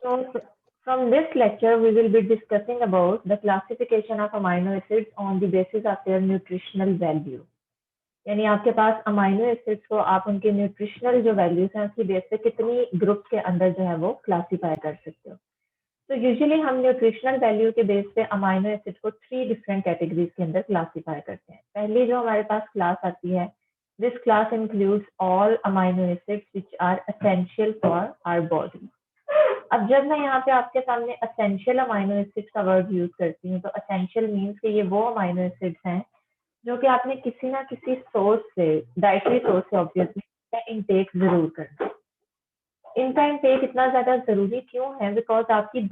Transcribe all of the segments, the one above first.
So from this lecture, we will be discussing about the classification of amino acids on the basis of their nutritional value. यानी आपके पास amino acids को आप उनके nutritional जो values हैं उसकी बेस पे कितनी ग्रुप के अंदर जो है वो क्लासीफाई कर सकते हो. तो यूजुअली हम न्यूट्रिशनल वैल्यू के बेस पे अमाइनो एसिड को 3 डिफरेंट कैटेगरीज के अंदर क्लासीफाई करते हैं. पहली जो हमारे पास क्लास आती है, this class includes all amino acids which are essential for our body. अब जब मैं यहाँ पे आपके सामने एसेंशियल अमाइनो एसिड्स का वर्ड यूज करती हूँ तो एसेंशियल मीन्स कि ये वो अमाइनो एसिड्स हैं जो कि आपने किसी ना किसी सोर्स से, डाइटरी सोर्स से ऑब्वियसली इंटेक जरूर करना है. इनका इंटेक इतना ज्यादा जरूरी क्यों है? बिकॉज आपकी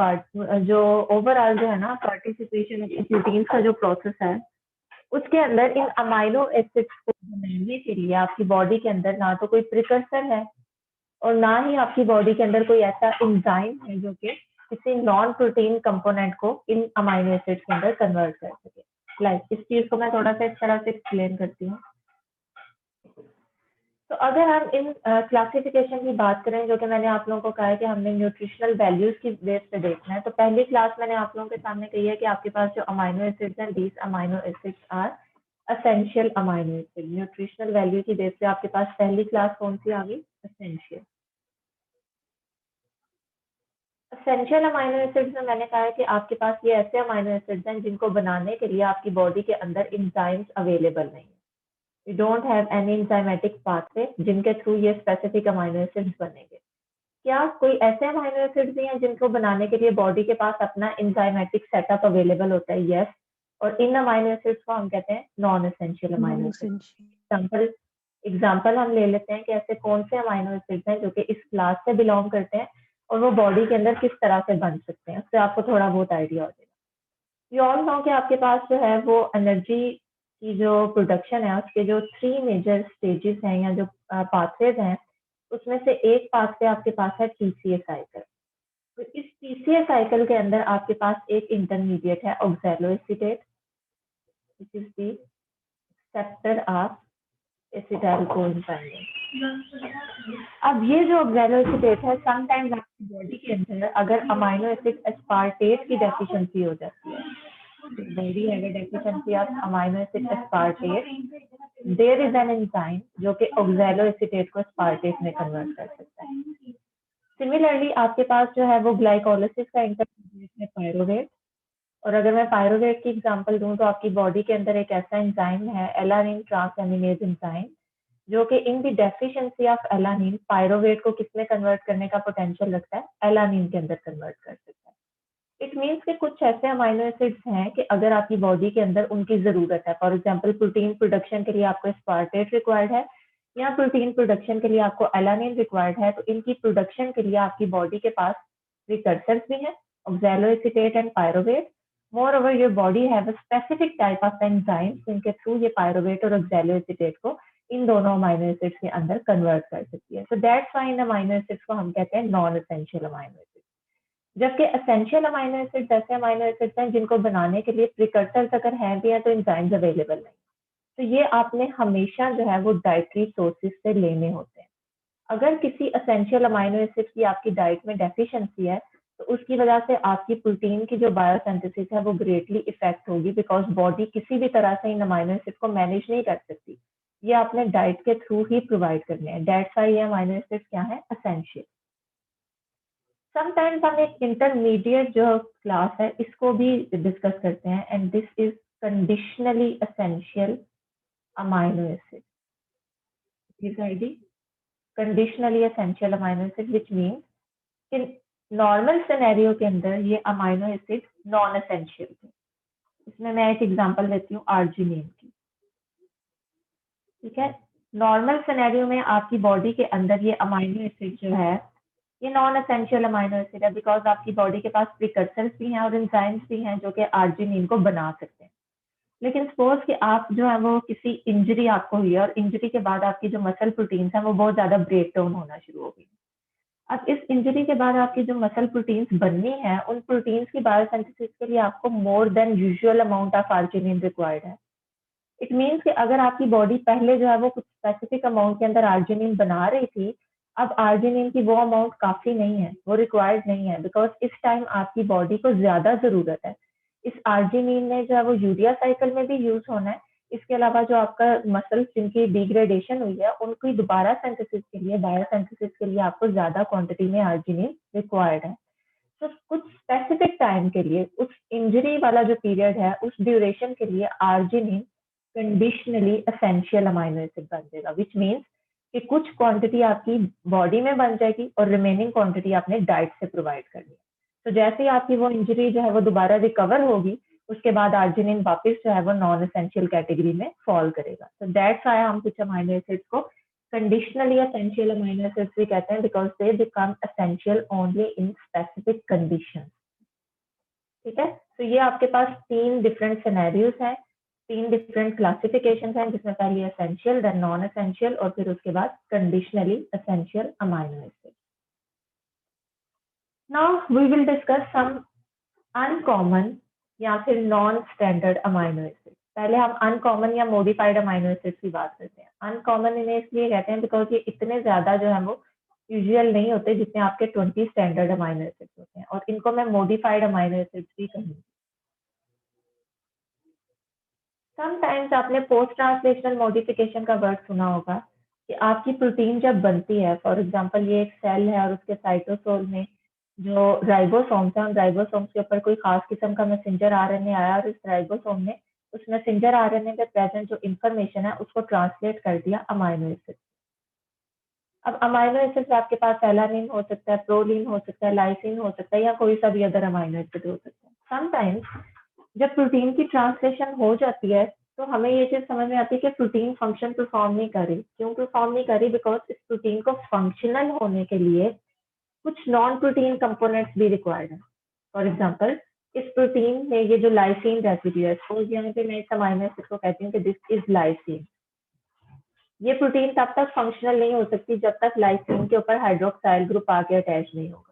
जो ओवरऑल जो है ना पार्टिसिपेशन प्रोटीन्स का जो प्रोसेस है उसके अंदर इन अमाइनो एसिड्स को बनाने के लिए आपकी बॉडी के अंदर ना तो कोई प्रिकर्सर है और ना ही आपकी बॉडी के अंदर कोई ऐसा एंजाइम है जो कि किसी नॉन प्रोटीन कंपोनेंट को इन अमाइनो एसिड्स के अंदर कन्वर्ट कर सके. इस चीज को मैं थोड़ा सा इस तरह से एक्सप्लेन करती हूँ. तो अगर हम इन क्लासिफिकेशन की बात करें जो कि मैंने आप लोगों को कहा है कि हमने न्यूट्रिशनल वैल्यूज की बेस पे देखना है, तो पहली क्लास मैंने आप लोगों के सामने कही है कि आपके पास जो अमाइनो एसिड्स हैं, these amino acids are essential amino acid. Nutritional value की बेस पे आपके पास पहली क्लास कौन सी आ गई? एसेंशियल. एसेंशियल अमाइनो एसिड्स में मैंने कहा है कि आपके पास ये ऐसे अमाइनो एसिड्स हैं जिनको बनाने के लिए आपकी बॉडी के अंदर एंजाइम्स अवेलेबल नहीं है. You don't have any enzymatic pathway जिनके थ्रू ये स्पेसिफिक अमाइनो एसिड्स बनेंगे. क्या कोई ऐसे अमाइनो एसिड्स भी हैं जिनको बनाने के लिए बॉडी के पास अपना एंजाइमेटिक सेटअप अवेलेबल होता है? यस. और इन अमाइनो एसिड्स को हम कहते हैं non essential amino acids. Example हम ले लेते हैं कि ऐसे कौन से अमाइनो एसिड्स हैं जो कि इस क्लास से बिलोंग करते हैं और वो बॉडी के अंदर किस तरह से बन सकते हैं, उससे आपको थोड़ा बहुत आइडिया हो जाएगा. यू ऑल नो कि आपके पास जो है वो एनर्जी की जो प्रोडक्शन है उसके जो 3 मेजर स्टेजेस हैं या जो पाथवेज हैं उसमें से एक पाथवे आपके पास है टीसीए साइकिल. तो इस टीसीए साइकिल के अंदर आपके पास एक इंटरमीडिएट है oxaloacetate which is the acceptor of acetyl coenzyme. अब ये जो ऑक्सैलोएसीटेट है, समटाइम्स आपकी बॉडी के अंदर अगर अमाइनो एसिड एस्पार्टेट की डेफिशिएंसी हो जाती है, body have a deficiency of amino acid aspartate, there is an enzyme जो कि ऑक्सैलोएसीटेट को एस्पार्टेट में कन्वर्ट कर सकता है. सिमिलरली आपके पास जो है वो ग्लाइकोलाइसिस का इंटरमीडिएट है पायरुवेट. और अगर मैं पायरुवेट की एग्जांपल दूं तो आपकी बॉडी के अंदर एक ऐसा एंजाइम है एलानिन ट्रांसएमिनेज एंजाइम जो कि इन दी डेफिशिएंसी ऑफ एलानिन पायरुवेट को किसमें कन्वर्ट करने का पोटेंशियल रखता है? एलानिन के अंदर कन्वर्ट कर सकता है. इट मीन्स कि कुछ ऐसे अमाइनो एसिड्स हैं कि अगर आपकी बॉडी के अंदर उनकी जरूरत है, फॉर एग्जांपल प्रोटीन प्रोडक्शन के लिए आपको एस्पार्टेट रिक्वायर्ड है या प्रोटीन प्रोडक्शन के लिए आपको एलानिन रिक्वायर्ड है, तो इनकी प्रोडक्शन के लिए आपकी बॉडी के पास प्रिकर्सर्स भी हैं oxaloacetate and pyruvate. Moreover, your body have a specific type of enzymes जिनके थ्रू ये पायरुवेट और ऑक्सैलोएसीटेट को इन दोनों अमाइनो एसिड्स के अंदर कन्वर्ट कर सकती है. So that's why in amino acids को हम कहते हैं नॉन एसेंशियल अमाइनो एसिड्स. जबकि एसेंशियल अमाइनो एसिड्स ऐसे अमाइनो एसिड्स हैं जिनको बनाने के लिए प्रिकर्सर्स अगर हैं भी हैं तो एंजाइम्स अवेलेबल नहीं. तो ये आपने हमेशा जो है वो डाइटरी सोर्सेज से लेने होते हैं. अगर किसी एसेंशियल अमाइनो एसिड की आपकी डाइट में डेफिशिएंसी है तो उसकी वजह से आपकी प्रोटीन की जो बायोसिंथेसिस है वो ग्रेटली इफेक्ट होगी, बिकॉज बॉडी किसी भी तरह से इन अमाइनो एसिड को मैनेज नहीं कर सकती. ये आपने डाइट के थ्रू ही प्रोवाइड करने हैं. दैट्स व्हाई ये अमाइनो एसिड क्या है? एसेंशियल. समटाइम्स हम एक इंटरमीडिएट जो क्लास है इसको भी डिस्कस करते हैं and this is conditionally essential amino acid. This ID conditionally essential amino acid which means कि नॉर्मल सिनेरियो के अंदर ये अमाइनो एसिड नॉन एसेंशियल थे. इसमें मैं एक एग्जांपल लेती हूँ आर्जिनिन की. ठीक है, नॉर्मल सिनेरियो में आपकी बॉडी के अंदर ये अमाइनो एसिड जो है ये नॉन एसेंशियल अमाइनो एसिड है बिकॉज आपकी बॉडी के पास प्रिकर्सर्स भी हैं और एंजाइम्स भी हैं जो कि आर्जिनिन को बना सकते हैं. लेकिन सपोज कि आप जो है वो किसी इंजरी आपको हुई है और इंजरी के बाद आपकी जो मसल प्रोटीन्स हैं वो बहुत ज्यादा ब्रेक डाउन होना शुरू हो गई. अब इस इंजरी के बाद आपकी जो मसल प्रोटीन्स बननी है उन प्रोटीन्स की बायोसिंथेसिस के लिए आपको more than usual amount of arginine required है. इट मीन्स कि अगर आपकी बॉडी पहले जो है वो कुछ स्पेसिफिक अमाउंट के अंदर आर्जिनिन बना रही थी, अब आर्जिनिन की वो अमाउंट काफी नहीं है, वो रिक्वायर्ड नहीं है, बिकॉज इस टाइम आपकी बॉडी को ज्यादा जरूरत है। इस आर्जिनिन ने जो है वो यूरिया साइकिल में भी यूज होना है। इसके अलावा जो आपका मसल्स जिनकी डिग्रेडेशन हुई है उनकी दोबारा सिंथेसिस के लिए, बायोसिंथेसिस के लिए आपको ज्यादा क्वांटिटी में आर्जिनिन रिक्वायर्ड है। तो कुछ स्पेसिफिक टाइम के लिए, उस इंजरी वाला जो पीरियड है उस ड्यूरेशन के लिए arginine conditionally essential amino acid बन जाएगा, विच मीन्स कि कुछ क्वांटिटी आपकी बॉडी में बन जाएगी और रिमेनिंग क्वांटिटी आपने डाइट से प्रोवाइड करनी है। तो जैसे ही आपकी वो इंजरी जो है वो दोबारा रिकवर होगी, उसके बाद आर्जिनिन वापस जो है वो नॉन एसेंशियल कैटेगरी में फॉल करेगा। तो दैट्स व्हाई हम कुछ अमाइनो एसिड्स को कंडीशनली एसेंशियल अमाइनो एसिड्स भी कहते हैं, because they become essential only in specific condition. ठीक है, तो ये आपके पास 3 डिफरेंट सिनेरियोज हैं, 3 डिफरेंट क्लासिफिकेशन हैं, जिसमें पहले एसेंशियल, देन नॉन एसेंशियल और फिर उसके बाद conditionally essential amino acid. Now we will discuss some uncommon या फिर नॉन स्टैंडर्ड अमाइनो एसिड। पहले हम अनकॉमन या मॉडिफाइड अमाइनो एसिड की बात करते हैं। अनकॉमन इन्हें इसलिए कहते हैं बिकॉज ये इतने ज्यादा जो है वो यूजुअल नहीं होते जितने आपके 20 स्टैंडर्ड अमाइनो एसिड होते हैं, और इनको मैं मॉडिफाइड अमाइनो एसिड भी कहूँगी। समटाइम्स आपने पोस्ट ट्रांसलेशनल मॉडिफिकेशन का वर्ड सुना होगा कि आपकी प्रोटीन जब बनती है, फॉर एग्जांपल ये एक सेल है और उसके साइटोसोल में जो राइबोसोम्स है, उन राइबोसोम्स के ऊपर कोई खास किस्म का मैसेंजर आरएनए आया और इस राइबोसोम ने उस मैसेंजर आरएनए में प्रेजेंट जो इंफॉर्मेशन है उसको ट्रांसलेट कर दिया अमाइनो एसिड। अब अमाइनो एसिड आपके पास एलानिन हो सकता है, प्रोलीन हो सकता है, लाइसिन हो सकता है, या कोई सा भी अदर अमाइनो एसिड हो सकता है। समटाइम्स जब प्रोटीन की ट्रांसलेशन हो जाती है तो हमें ये चीज समझ में आती है कि प्रोटीन फंक्शन परफॉर्म नहीं कर रही। क्यों परफॉर्म नहीं कर रही? बिकॉज इस प्रोटीन को फंक्शनल होने के लिए कुछ नॉन प्रोटीन कंपोनेंट्स भी रिक्वायर्ड है। फॉर एग्जाम्पल इस प्रोटीन में ये जो लाइसिन रेसिड्यू है, सपोज यहाँ पे मैं इस अमाइनो एसिड को कहती हूँ कि दिस इज लाइसिन। ये प्रोटीन तब तक फंक्शनल नहीं हो सकती जब तक लाइसिन के ऊपर हाइड्रोक्साइल ग्रुप आके अटैच नहीं होगा।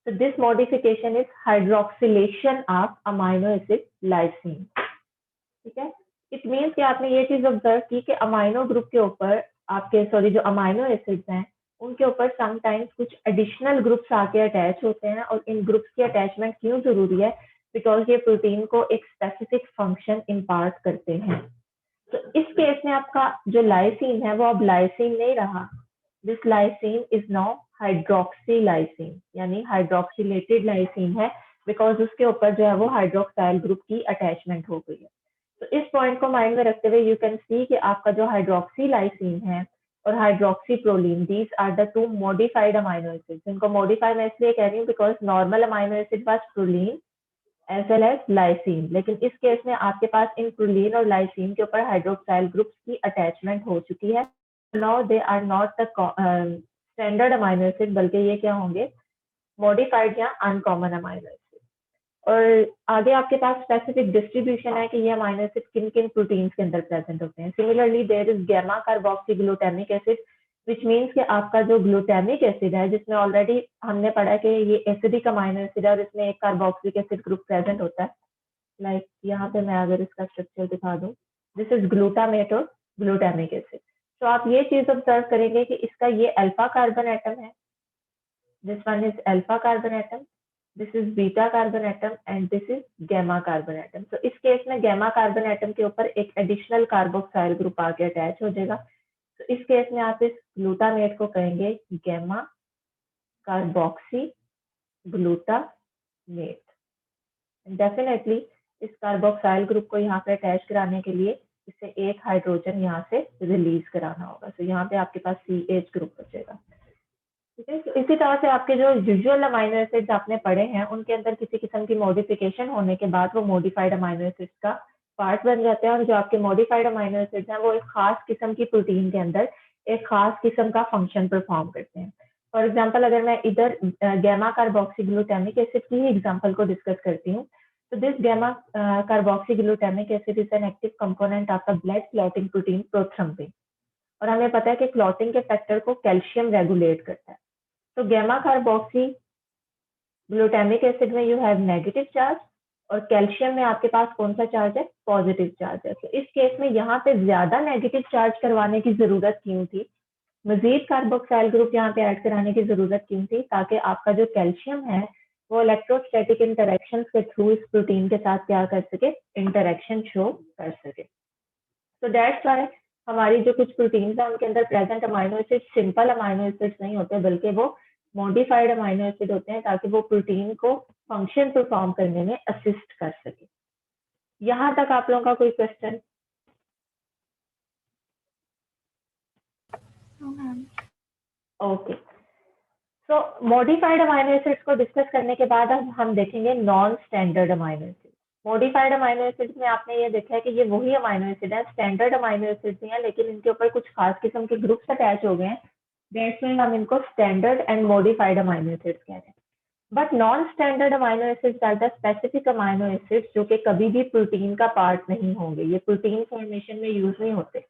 So this modification is hydroxylation of amino acid lysine. ठीक है, इट मीन्स कि आपने ये चीज ऑब्जर्व की कि अमाइनो ग्रुप के ऊपर आपके जो अमाइनो एसिड्स हैं उनके ऊपर समटाइम्स कुछ एडिशनल ग्रुप्स आके अटैच होते हैं, और इन ग्रुप्स की अटैचमेंट क्यों जरूरी है? बिकॉज ये प्रोटीन को एक स्पेसिफिक फंक्शन इम्पार्ट करते हैं। तो इस केस में आपका जो लाइसिन है वो अब लाइसिन नहीं रहा, this lysine is now hydroxy lysine, यानी हाइड्रोक्सीलेटेड लाइसिन है, बिकॉज उसके ऊपर जो है वो हाइड्रोक्साइल ग्रुप की अटैचमेंट हो गई है। तो इस पॉइंट को माइंड में रखते हुए यू कैन सी कि आपका जो हाइड्रोक्सी लाइसिन है और hydroxy proline, these are the 2 modified amino acids. इनको मॉडिफाई मैं इसलिए कह रही हूँ because normal amino acid was proline as well as lysine, लेकिन इस केस में आपके पास इन प्रोलीन और लाइसिन के ऊपर हाइड्रोक्साइल ग्रुप्स की अटैचमेंट हो चुकी है। Now they are not the standard amino acid, बल्कि ये क्या होंगे? मॉडिफाइड या अनकॉमन अमाइनो एसिड। और आगे आपके पास स्पेसिफिक डिस्ट्रीब्यूशन है कि ये अमाइनो एसिड किन किन प्रोटीन्स के अंदर प्रेजेंट होते हैं। Similarly there is gamma carboxy glutamic acid, which means कि आपका जो ग्लूटामिक एसिड है, जिसमें ऑलरेडी हमने पढ़ा कि ये एसिडिक अमाइनो एसिड है और इसमें एक कार्बोक्सिलिक एसिड ग्रुप प्रेजेंट होता है। लाइक यहाँ पे मैं अगर इसका स्ट्रक्चर दिखा दूं, दिस इज ग्लूटामेट और ग्लूटामिक एसिड। तो आप ये चीज ऑब्जर्व करेंगे कि इसका ये अल्फा कार्बन एटम है, this one is alpha carbon atom, this is beta carbon atom and this is gamma carbon atom. तो इस केस में गैमा कार्बन एटम के ऊपर एक एडिशनल कार्बोक्साइल ग्रुप आके अटैच हो जाएगा। तो इस केस में आप इस ग्लूटामेट को कहेंगे गैमा कार्बोक्सी ग्लूटामेट। डेफिनेटली इस कार्बोक्साइल ग्रुप को यहाँ पे अटैच कराने के लिए इसे एक हाइड्रोजन यहाँ से रिलीज कराना होगा। तो यहाँ पे आपके पास CH ग्रुप बचेगा। ठीक है, तो इसी तरह से आपके जो यूजुअल अमाइनो एसिड्स आपने पढ़े हैं उनके अंदर किसी किस्म की मॉडिफिकेशन होने के बाद वो मॉडिफाइड अमाइनो एसिड्स का पार्ट बन जाते हैं, और जो आपके मॉडिफाइड अमाइनो एसिड्स हैं वो एक खास किस्म की प्रोटीन के अंदर एक खास किस्म का फंक्शन परफॉर्म करते हैं। फॉर एग्जाम्पल अगर मैं इधर गैमा कार्बोक्सी ग्लूटामिक एसिड की ही एग्जाम्पल को डिस्कस करती हूँ, तो this gamma carboxy glutamic acid is an active component of the blood clotting protein prothrombin, और हमें पता है कि क्लॉटिंग के फैक्टर को कैल्शियम रेगुलेट करता है। तो गैमा कार्बोक्सी ग्लूटामिक एसिड में यू हैव नेगेटिव चार्ज, और कैल्शियम में आपके पास कौन सा चार्ज है? पॉजिटिव चार्ज है। तो इस केस में यहाँ पे ज्यादा नेगेटिव चार्ज करवाने की जरूरत क्यों थी? मजीद कार्बोक्साइल ग्रुप यहाँ पे ऐड कराने की जरूरत क्यों थी? ताकि आपका जो कैल्शियम है वो इलेक्ट्रोस्टैटिक इंटरेक्शन के थ्रू इस प्रोटीन के साथ क्या कर सके, इंटरेक्शन शो कर सके। तो दैट्स वाई हमारी जो कुछ प्रोटीन्स है उनके अंदर present amino acid simple amino acid नहीं होते, बल्कि वो मॉडिफाइड अमाइनो एसिड होते हैं ताकि वो प्रोटीन को फंक्शन परफॉर्म करने में असिस्ट कर सके। यहाँ तक आप लोगों का कोई क्वेश्चन? ओके, सो मॉडिफाइड अमाइनो एसिड्स को डिस्कस करने के बाद अब हम देखेंगे non standard amino acid. Modified amino acids में आपने ये देखा है कि ये वही अमाइनो एसिड है, स्टैंडर्ड अमाइनो एसिड्स हैं, लेकिन इनके ऊपर कुछ खास किस्म के ग्रुप्स अटैच हो गए हैं, दैट्स व्हाई हम इनको standard and modified amino acids कह रहे हैं। But non standard amino acids are the specific amino acids जो कि कभी भी प्रोटीन का पार्ट नहीं होंगे, ये प्रोटीन फॉर्मेशन में यूज नहीं होते,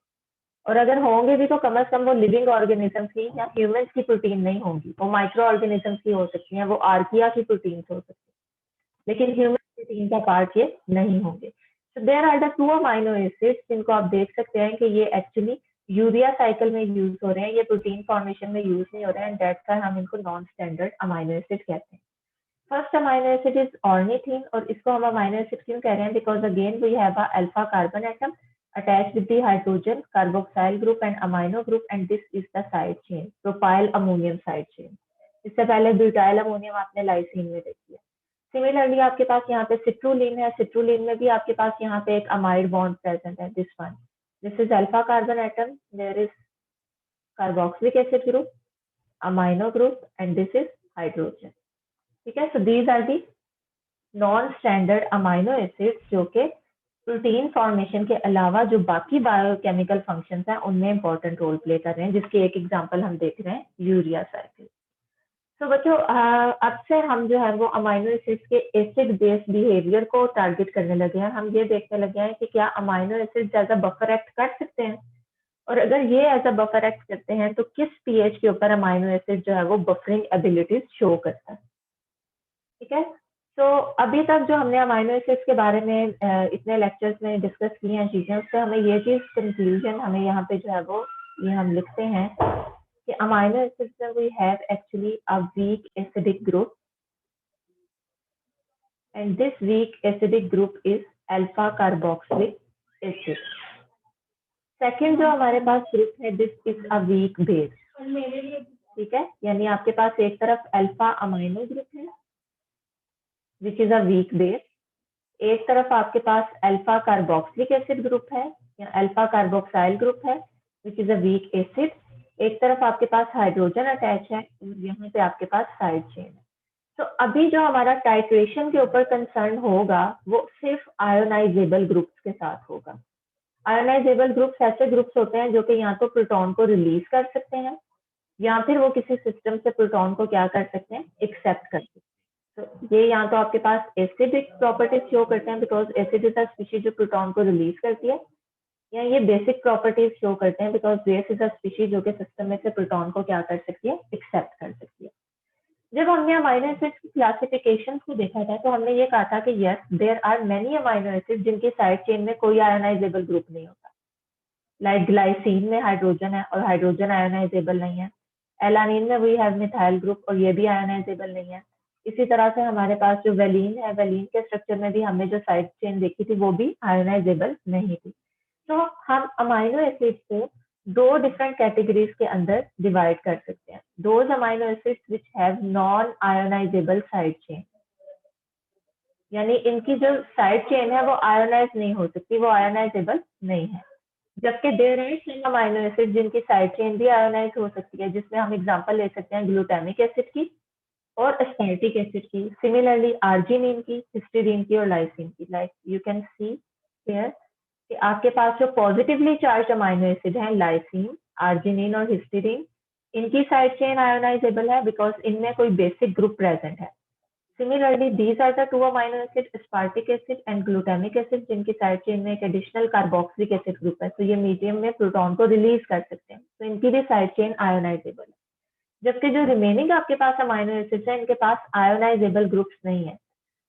और अगर होंगे भी तो कम से कम वो लिविंग ऑर्गेनिजम्स की या ह्यूमंस की प्रोटीन नहीं होंगी, वो माइक्रो ऑर्गेनिजम्स की हो सकती हैं, वो आर्किया की प्रोटीन हो सकती है, लेकिन ह्यूमन प्रोटीन का पार्ट ये नहीं होंगे। तो there are the two amino acids जिनको आप देख सकते हैं कि ये एक्चुअली यूरिया साइकिल में यूज हो रहे हैं, ये प्रोटीन फॉर्मेशन में यूज नहीं हो रहे हैं, दैट्स व्हाई हम इनको नॉन स्टैंडर्ड अमाइनो एसिड कहते हैं। First amino acid is ornithine, और इसको हम अमाइनो एसिड क्यों कह रहे हैं? Because again we have a alpha carbon atom attached with the hydrogen carboxyl group and amino group, and this is the side chain, propyl ammonium side chain। इससे पहले butyl ammonium आपने lysine में देखी है। सिमिलरली आपके पास यहाँ पे citrulline है, सिट्रुलिन में भी आपके पास यहाँ पे एक अमाइड बॉन्ड प्रेजेंट है, this is alpha carbon atom, there is carboxylic acid group, amino group, and this is hydrogen. ठीक है, so these are the non standard amino acids जो कि प्रोटीन फॉर्मेशन के अलावा जो बाकी बायोकेमिकल फंक्शंस हैं उनमें इंपॉर्टेंट रोल प्ले कर रहे हैं, जिसकी एक एग्जांपल हम देख रहे हैं, यूरिया साइकिल। तो बच्चों अब से हम जो है वो अमाइनो एसिड्स के एसिड बेस्ड बिहेवियर को टारगेट करने लगे हैं। हम ये देखने लगे हैं कि क्या amino acids as a buffer act कर सकते हैं, और अगर ये एज अ बफर एक्ट करते हैं तो किस पीएच के ऊपर अमाइनो एसिड जो है वो बफरिंग एबिलिटीज शो करता है। ठीक है, तो अभी तक जो हमने अमाइनो एसिड्स के बारे में इतने लेक्चर्स में डिस्कस की हैं चीजें, उससे हमें ये चीज कंक्लूजन हमें यहाँ पे जो है वो ये हम लिखते हैं कि अमाइनो एसिड्स में we have actually a weak acidic group, and this weak acidic group is alpha carboxylic acid. Second जो हमारे पास ग्रुप है, this is a weak base. ठीक है, यानी आपके पास एक तरफ अल्फा अमाइनो ग्रुप है which is a weak base, एक तरफ आपके पास अल्फा कार्बोक्सिलिक एसिड ग्रुप है या अल्फा कार्बोक्साइल ग्रुप है which is a weak acid, एक तरफ आपके पास हाइड्रोजन अटैच है और यहाँ पे आपके पास साइड चेन है। तो अभी जो हमारा टाइट्रेशन के ऊपर कंसर्न होगा वो सिर्फ आयोनाइजेबल ग्रुप्स के साथ होगा। आयोनाइजेबल ग्रुप्स ऐसे ग्रुप्स होते हैं जो कि या तो प्रोटॉन को रिलीज कर सकते हैं या फिर वो किसी सिस्टम से प्रोटॉन को क्या कर सकते हैं, एक्सेप्ट कर सकते हैं। तो ये यहाँ तो आपके पास एसिडिक प्रॉपर्टीज शो करते हैं because acid is a species जो प्रोटॉन को रिलीज करती है, या ये बेसिक प्रॉपर्टीज शो करते हैं because base is a species जो कि सिस्टम में से प्रोटॉन को क्या कर सकती है, एक्सेप्ट कर सकती है। जब हमने अमाइनो एसिड्स की क्लासिफिकेशन को देखा था तो हमने ये कहा था कि yes there are many amino acid जिनकी साइड चेन में कोई आयोनाइजेबल ग्रुप नहीं होता, लाइक ग्लाइसिन में हाइड्रोजन है और हाइड्रोजन आयोनाइजेबल नहीं है, एलानिन में वी हैव मिथाइल ग्रुप और ये भी आयोनाइजेबल नहीं है। इसी तरह से हमारे पास जो वेलिन है, वेलिन के स्ट्रक्चर में भी हमने जो साइड चेन देखी थी वो भी आयोनाइजेबल नहीं थी। तो हम अमाइनो एसिड को दो डिफरेंट कैटेगरीज के अंदर डिवाइड कर सकते हैं, those amino acids which have non ionisable side chain, यानी इनकी जो साइड चेन है वो आयोनाइज नहीं हो सकती, वो आयोनाइजेबल नहीं है। जबकि there are some amino acid जिनकी साइड चेन भी आयोनाइज हो सकती है, जिसमें हम एग्जांपल ले सकते हैं ग्लूटामिक एसिड की और एस्पार्टिक एसिड की, सिमिलरली आर्जिनिन की, हिस्टीडीन की और लाइसिन की। Like you can see here कि आपके पास जो पॉजिटिवली चार्ज अमाइनो एसिड है, लाइसिन, आर्जिनिन और हिस्टीडीन, इनकी साइड चेन आयोनाइजेबल है बिकॉज इनमें कोई बेसिक ग्रुप प्रेजेंट है। Similarly, these are the two amino acids, aspartic acid and glutamic acid, जिनकी साइड चेन में एक एडिशनल कार्बोक्सिलिक एसिड ग्रुप है, तो ये मीडियम में प्रोटॉन को रिलीज कर सकते हैं, तो इनकी भी साइड चेन आयोनाइजेबल है। जबकि जो रिमेनिंग आपके पास अमाइनो एसिड्स हैं, इनके पास आयोनाइजेबल ग्रुप्स नहीं है।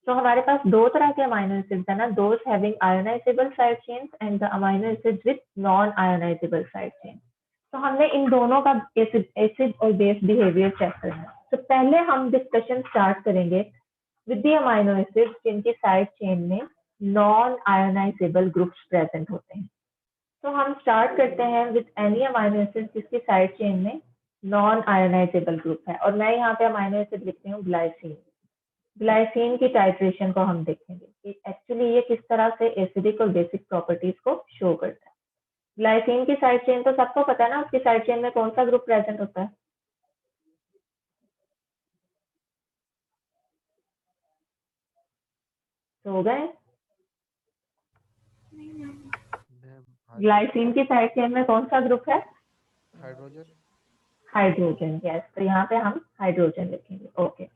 तो हमारे पास दो तरह के अमाइनो एसिड्स है ना, those having ionisable side chains and the amino acids with non ionisable side chain. तो हमने इन दोनों का एसिड और बेस बिहेवियर चेक करना है। तो पहले हम डिस्कशन स्टार्ट करेंगे विद द अमाइनो एसिड्स जिनकी साइड चेन में नॉन आयोनाइजेबल ग्रुप्स प्रेजेंट होते हैं। तो हम स्टार्ट करते हैं विद एनी अमाइनो एसिड जिसकी साइड चेन में नॉन आयोनाइजेबल ग्रुप है, और मैं यहाँ पे अमाइनो एसिड लिखती हूँ ग्लाइसिन। ग्लाइसिन की टाइट्रेशन को हम देखेंगे कि एक्चुअली ये किस तरह से एसिडिक और बेसिक प्रॉपर्टीज को शो करता है। ग्लाइसिन की साइड चेन तो सबको पता है ना, उसकी साइड चेन में कौन सा ग्रुप प्रेजेंट होता है? तो हो गए। ग्लाइसिन की साइड चेन में कौन सा ग्रुप है? हाइड्रोजन। Hydrogen, yes. तो यहाँ पे हम हाइड्रोजन लिखेंगे। ओके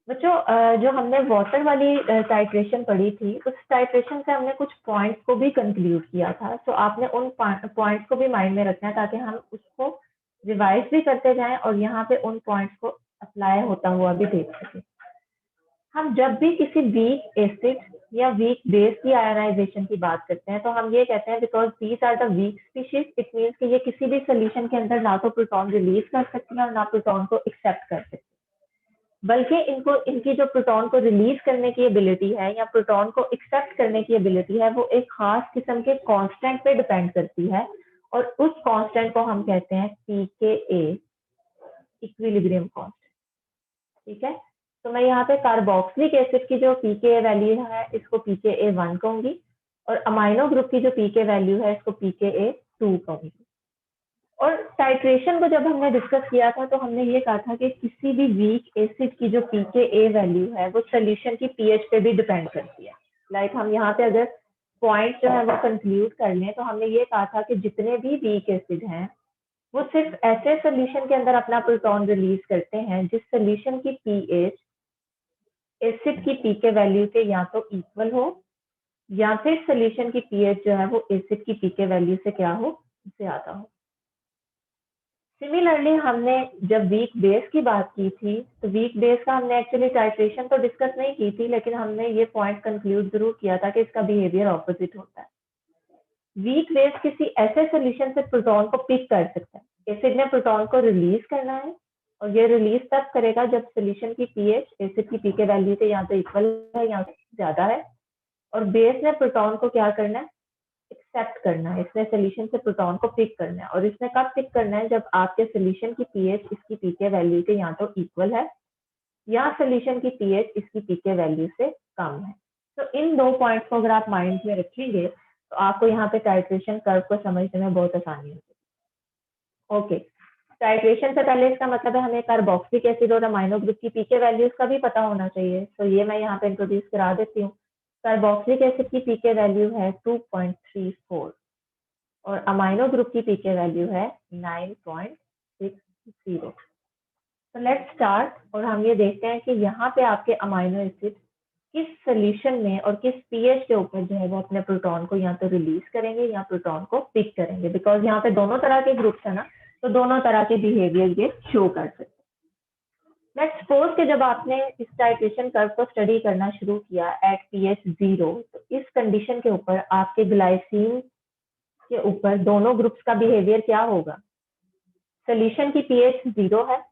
बच्चों, जो हमने वाटर वाली टाइट्रेशन पढ़ी थी, उस टाइट्रेशन से हमने कुछ पॉइंट्स को भी कंक्लूड किया था। तो आपने उन पॉइंट्स को भी माइंड में रखना है ताकि हम उसको रिवाइज भी करते जाएं और यहाँ पे उन पॉइंट्स को अप्लाई होता हुआ भी देख सकें। हम जब भी किसी वीक एसिड या वीक बेस की आयनाइजेशन की बात करते हैं तो हम ये कहते हैं because these are the weak species, it means कि ये किसी भी सोल्यूशन के अंदर ना तो प्रोटॉन रिलीज कर सकती है और ना प्रोटॉन को एक्सेप्ट कर सकती है, बल्कि इनको इनकी जो प्रोटॉन को रिलीज करने की एबिलिटी है या प्रोटॉन को एक्सेप्ट करने की एबिलिटी है वो एक खास किस्म के कांस्टेंट पे डिपेंड करती है, और उस कांस्टेंट को हम कहते हैं पीकेए, इक्विलिब्रियम कांस्टेंट। ठीक है, तो मैं यहाँ पे कार्बोक्सिलिक एसिड की जो पीके वैल्यू है इसको pKa1 कहूंगी, और अमाइनो ग्रुप की जो पीके वैल्यू है इसको pKa2 कहूंगी। और टाइट्रेशन को जब हमने डिस्कस किया था तो हमने ये कहा था कि किसी भी वीक एसिड की जो pKa वैल्यू है वो सोल्यूशन की पीएच पे भी डिपेंड करती है। लाइक हम यहाँ पे अगर पॉइंट जो है वो कंक्लूड कर लें तो हमने ये कहा था कि जितने भी वीक एसिड हैं वो सिर्फ ऐसे सोल्यूशन के अंदर अपना प्रोटॉन रिलीज करते हैं जिस सोल्यूशन की पीएच एसिड की पीके वैल्यू के या तो इक्वल हो या फिर सोल्यूशन की पीएच जो है वो एसिड की पीके वैल्यू से क्या हो, ज्यादा हो। सिमिलरली हमने जब वीक बेस की बात की थी तो वीक बेस का हमने एक्चुअली टाइट्रेशन तो डिस्कस नहीं की थी, लेकिन हमने ये पॉइंट कंक्लूड जरूर किया था कि इसका बिहेवियर ऑपोजिट होता है। वीक बेस किसी ऐसे सोल्यूशन से प्रोटॉन को पिक कर सकता है। एसिड ने प्रोटॉन को रिलीज करना है और ये रिलीज तब करेगा जब सोल्यूशन की पीएच एसिड की पीके वैल्यू के या तो इक्वल है या ज्यादा है, और बेस ने प्रोटॉन को क्या करना है, एक्सेप्ट करना है। इसने सोल्यूशन से प्रोटॉन को पिक करना है, और इसने कब पिक करना है, जब आपके सोल्यूशन की पीएच इसकी पीके वैल्यू के या तो इक्वल है या सोल्यूशन की पीएच इसकी पीके वैल्यू से कम है। तो इन दो पॉइंट्स को अगर आप माइंड में रखेंगे तो आपको यहाँ पे टाइट्रेशन कर्व को समझने में बहुत आसानी होगी। ओके, टाइट्रेशन से पहले इसका मतलब है हमें कार्बोक्सिलिक एसिड और अमाइनो ग्रुप की पीके वैल्यूज का भी पता होना चाहिए। तो ये मैं यहाँ पे इंट्रोड्यूस करा देती हूँ। कार्बोक्सिलिक एसिड की पीके वैल्यू है 2.34 और अमाइनो ग्रुप की पीके वैल्यू है 9.60। तो लेट्स स्टार्ट, और हम ये देखते हैं कि यहाँ पे आपके अमाइनो एसिड किस सोल्यूशन में और किस पीएच के ऊपर जो है वो अपने प्रोटॉन को या तो रिलीज करेंगे या प्रोटॉन को पिक करेंगे, बिकॉज यहाँ पे दोनों तरह के ग्रुप्स है ना, तो दोनों तरह के बिहेवियर ये शो कर सकते हैं। लेट्स सपोज कि जब आपने इस टाइट्रेशन कर्व को स्टडी करना शुरू किया एट पीएच 0, तो इस कंडीशन के ऊपर आपके ग्लाइसिन के ऊपर दोनों ग्रुप्स का बिहेवियर क्या होगा? सोल्यूशन की पीएच 0 है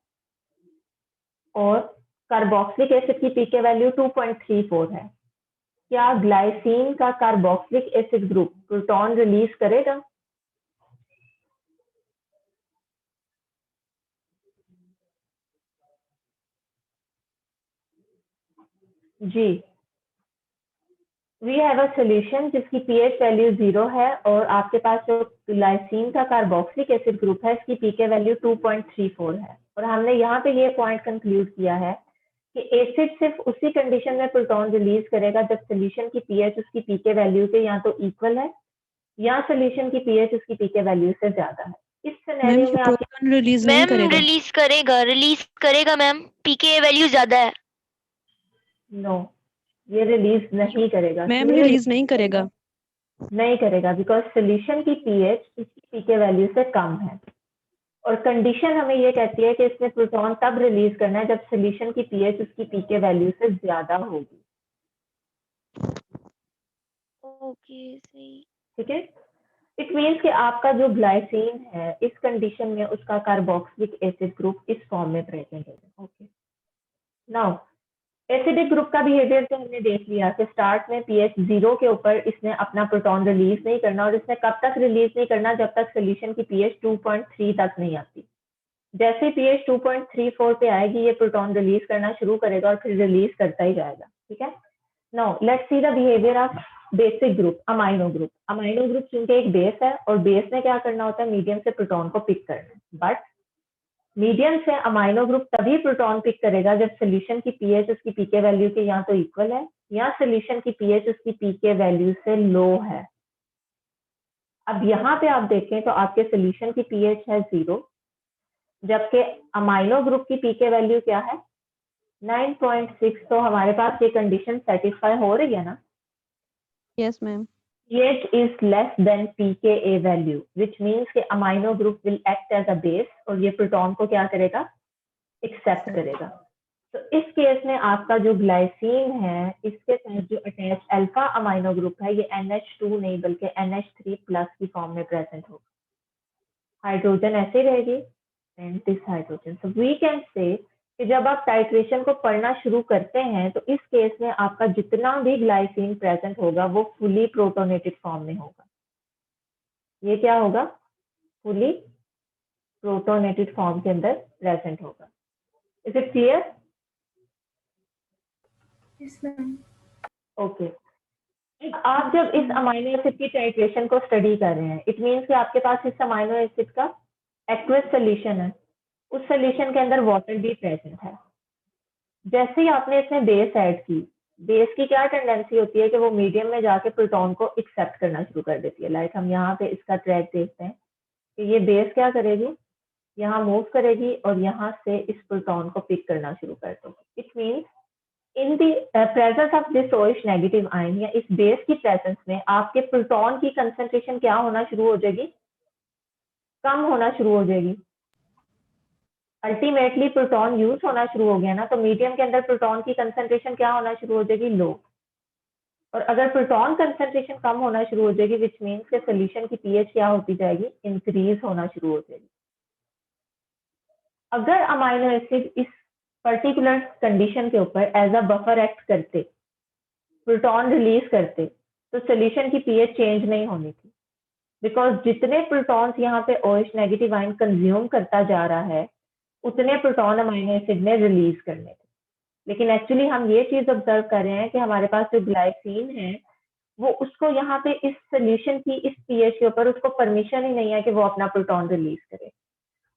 और कार्बोक्सिलिक एसिड की पीके वैल्यू 2.34 है। क्या ग्लाइसिन का carboxylic acid group proton release करेगा? जी, वी हैव अ सोल्यूशन जिसकी पीएच वैल्यू 0 है और आपके पास जो ग्लाइसिन का कार्बोक्सिलिक एसिड ग्रुप है इसकी पीके वैल्यू 2.34 है, और हमने यहाँ पे ये पॉइंट कंक्लूड किया है कि एसिड सिर्फ उसी कंडीशन में प्रोटॉन रिलीज करेगा जब सोल्यूशन की पीएच उसकी पीके वैल्यू के या तो इक्वल है या सोल्यूशन की पीएच उसकी पीके वैल्यू से ज्यादा है। इस सिनेरियो में आप प्रोटॉन रिलीज नहीं मैम करेगा। रिलीज करेगा मैम, पीके वैल्यू ज्यादा है। नो, ये रिलीज नहीं करेगा। मैम क्यों रिलीज नहीं करेगा। नहीं करेगा? बिकॉज सोल्यूशन की पीएच इसकी पीके वैल्यू से कम है, और कंडीशन हमें ये कहती है कि इसने प्रोटॉन तब रिलीज करना है जब सोल्यूशन की पीएच उसकी पीके वैल्यू से ज्यादा होगी। ओके सही। ठीक है, इट मीन्स कि आपका जो ग्लाइसिन है इस कंडीशन में उसका कार्बोक्सिलिक एसिड ग्रुप इस फॉर्म में प्रेजेंट होगा। ओके, नाउ एसिडिक ग्रुप का बिहेवियर तो हमने देख लिया कि स्टार्ट में पीएच 0 के ऊपर इसने अपना प्रोटॉन रिलीज नहीं करना, और इसने कब तक रिलीज नहीं करना, जब तक सोल्यूशन की पीएच 2.3 तक नहीं आती। जैसे ही पीएच 2.34 पे आएगी ये प्रोटॉन रिलीज करना शुरू करेगा और फिर रिलीज करता ही जाएगा। ठीक है, now let's see the behaviour of basic group, amino group. Amino group चूंकि एक बेस है और बेस ने क्या करना होता है, मीडियम से प्रोटॉन को पिक करना है, बट मीडियम से अमाइनो ग्रुप तभी प्रोटॉन पिक करेगा जब सोल्यूशन की पीएच उसकी पीके वैल्यू के या तो इक्वल है या सोल्यूशन की पीएच उसकी पीके वैल्यू से लो है। अब यहाँ पे आप देखें तो आपके सोल्यूशन की पीएच है 0, जबकि अमाइनो ग्रुप की पीके वैल्यू क्या है 9.6। तो हमारे पास ये कंडीशन सेटिस्फाई हो रही है ना? Yes ma'am. pH is less than pKa value, which means कि amino group will act as a base और ये प्रोटॉन को क्या करेगा, एक्सेप्ट करेगा। तो इस केस में आपका जो ग्लाइसिन है इसके साथ जो अटैच अल्फा अमाइनो ग्रुप है ये NH2 नहीं बल्कि NH3 प्लस की फॉर्म में प्रेजेंट होगा। हाइड्रोजन ऐसे रहेगी and this hydrogen. So we can say कि जब आप टाइट्रेशन को पढ़ना शुरू करते हैं तो इस केस में आपका जितना भी ग्लाइसिन प्रेजेंट होगा वो फुली प्रोटोनेटेड फॉर्म में होगा। ये क्या होगा, फुली प्रोटोनेटेड फॉर्म के अंदर प्रेजेंट होगा। Is it clear? Yes ma'am. Okay, आप जब इस अमाइनो एसिड की टाइट्रेशन को स्टडी कर रहे हैं इट मीन्स कि आपके पास इस अमाइनो एसिड का एक्वस सोल्यूशन है, उस सोल्यूशन के अंदर वाटर भी प्रेजेंट है। जैसे ही आपने इसमें बेस ऐड की, बेस की क्या टेंडेंसी होती है कि वो मीडियम में जाके प्रोटॉन को एक्सेप्ट करना शुरू कर देती है। लाइक हम यहाँ पे इसका ट्रैक देखते हैं कि ये बेस क्या करेगी, यहाँ मूव करेगी और यहाँ से इस प्रोटॉन को पिक करना शुरू कर देगी। It means in the presence of this OH negative ion या इस बेस की प्रेजेंस में आपके प्रोटॉन की कंसंट्रेशन क्या होना शुरू हो जाएगी, कम होना शुरू हो जाएगी। अल्टीमेटली प्रोटॉन यूज होना शुरू हो गया ना, तो मीडियम के अंदर प्रोटॉन की कंसंट्रेशन क्या होना शुरू हो जाएगी, लो। और अगर प्रोटॉन कंसंट्रेशन कम होना शुरू हो जाएगी विच मीन्स के सोल्यूशन की पीएच क्या होती जाएगी, इंक्रीज होना शुरू हो जाएगी। अगर अमाइनो एसिड इस पर्टिकुलर कंडीशन के ऊपर एज अ बफर एक्ट करते, प्रोटॉन रिलीज करते, तो सोल्यूशन की पीएच चेंज नहीं होनी थी, बिकॉज जितने प्रोटॉन्स यहाँ पे OH नेगेटिव आयन कंज्यूम करता जा रहा है उतने प्रोटॉन अमाइनो एसिड ने रिलीज करने थे। लेकिन एक्चुअली हम ये चीज ऑब्जर्व कर रहे हैं कि हमारे पास जो ग्लाइसिन है वो उसको यहाँ पे इस सोल्यूशन की इस पीएच के ऊपर उसको परमिशन ही नहीं है कि वो अपना प्रोटॉन रिलीज करे।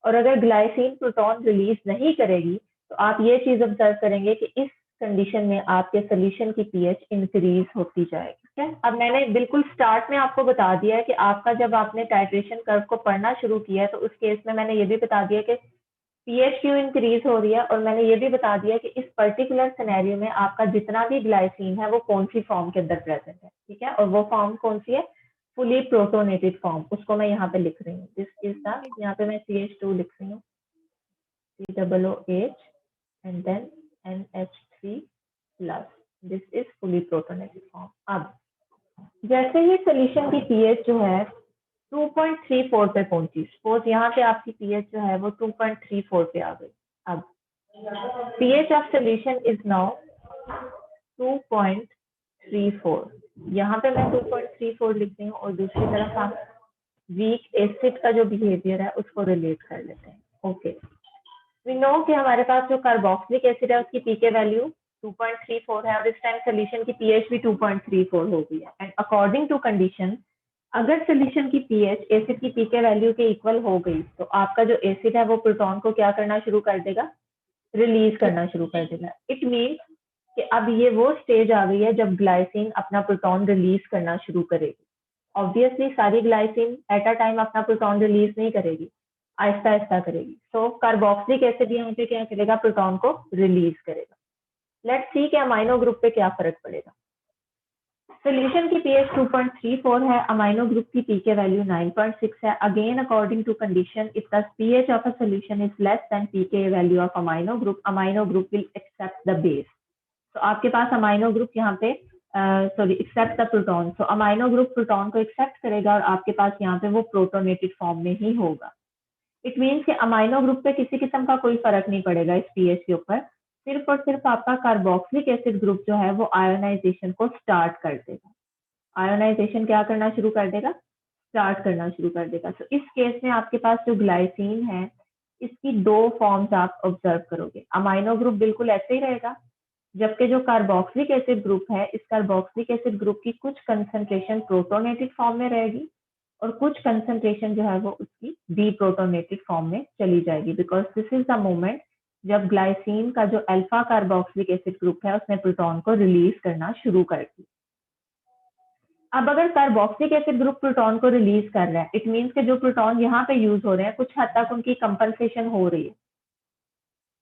और अगर ग्लाइसिन प्रोटॉन रिलीज नहीं करेगी तो आप ये चीज ऑब्जर्व करेंगे कि इस कंडीशन में आपके सोल्यूशन की पीएच इंक्रीज होती जाएगी। ठीक है, अब मैंने बिल्कुल स्टार्ट में आपको बता दिया है कि आपका जब आपने टाइट्रेशन कर्व को पढ़ना शुरू किया है तो उस केस में मैंने ये भी बता दिया कि पीएच क्यों इंक्रीज हो रही है, और मैंने ये भी बता दिया कि इस पर्टिकुलर सिनेरियो में आपका जितना भी ग्लाइसिन है वो कौन सी फॉर्म के अंदर प्रेजेंट है। ठीक है, और वो फॉर्म कौन सी है, फुली प्रोटोनेटेड फॉर्म, उसको मैं यहाँ पे लिख रही हूँ। दिस इज द, यहाँ पे मैं CH2 लिख रही हूँ, COOH and then NH3 plus, this is fully protonated form. अब जैसे ही सोल्यूशन की पीएच जो है 2.34 पे पहुंची, सपोज यहाँ पे आपकी पीएच जो है वो 2.34 पे आ गई। अब pH of solution is now 2.34, यहाँ पे मैं 2.34 लिख रही हूँ और दूसरी तरफ हम वीक एसिड का जो बिहेवियर है उसको रिलेट कर लेते हैं। ओके, वी नो कि हमारे पास जो कार्बोक्सिलिक एसिड है उसकी पीके वैल्यू 2.34 है और इस टाइम सोल्यूशन की पीएच भी 2.34 हो गई है। एंड अकॉर्डिंग टू कंडीशन अगर सोल्यूशन की पीएच एसिड की पीके वैल्यू के इक्वल हो गई तो आपका जो एसिड है वो प्रोटॉन को क्या करना शुरू कर देगा, रिलीज करना शुरू कर देगा। इट मीन्स कि अब ये वो स्टेज आ गई है जब ग्लाइसिन अपना प्रोटॉन रिलीज करना शुरू करेगी। ऑब्वियसली सारी ग्लाइसिन एट अ टाइम अपना प्रोटॉन रिलीज नहीं करेगी, आहिस्ता आहिस्ता करेगी। सो कार्बोक्सिलिक एसिड यहाँ पे क्या करेगा, प्रोटॉन को रिलीज करेगा। लेट्स सी कि अमाइनो ग्रुप पे क्या फर्क पड़ेगा। सोल्यूशन की पीएच 2.34 है, अमाइनो ग्रुप की पीके वैल्यू 9.6 है। Again according to condition if the pH of a solution is less than pK value of amino group will accept the base. तो आपके पास अमाइनो ग्रुप यहाँ पे sorry accept the proton, so amino group proton को accept करेगा और आपके पास यहाँ पे वो प्रोटोनेटेड फॉर्म में ही होगा। इट मीन्स कि अमाइनो ग्रुप पे किसी किस्म का कोई फर्क नहीं पड़ेगा इस पीएच के ऊपर, सिर्फ और सिर्फ आपका कार्बोक्सिलिक एसिड ग्रुप जो है वो आयोनाइजेशन को स्टार्ट कर देगा। आयोनाइजेशन क्या करना शुरू कर देगा? स्टार्ट करना शुरू कर देगा। तो इस केस में आपके पास जो ग्लाइसिन है इसकी दो फॉर्म्स आप ऑब्जर्व करोगे। अमाइनो ग्रुप बिल्कुल ऐसे ही रहेगा, जबकि जो कार्बोक्सिलिक एसिड ग्रुप है इस कार्बोक्सिलिक एसिड ग्रुप की कुछ कंसंट्रेशन प्रोटोनेटेड फॉर्म में रहेगी और कुछ कंसंट्रेशन जो है वो उसकी डीप्रोटोनेटेड फॉर्म में चली जाएगी, because this is the moment जब ग्लाइसिन का जो अल्फा कार्बोक्सिलिक एसिड ग्रुप है उसने प्रोटॉन को रिलीज करना शुरू कर दिया। अब अगर कार्बोक्सिलिक एसिड ग्रुप प्रोटॉन को रिलीज कर रहा है, इट मीन्स के जो प्रोटॉन यहाँ पे यूज हो रहे हैं कुछ हद तक उनकी कंपनसेशन हो रही है,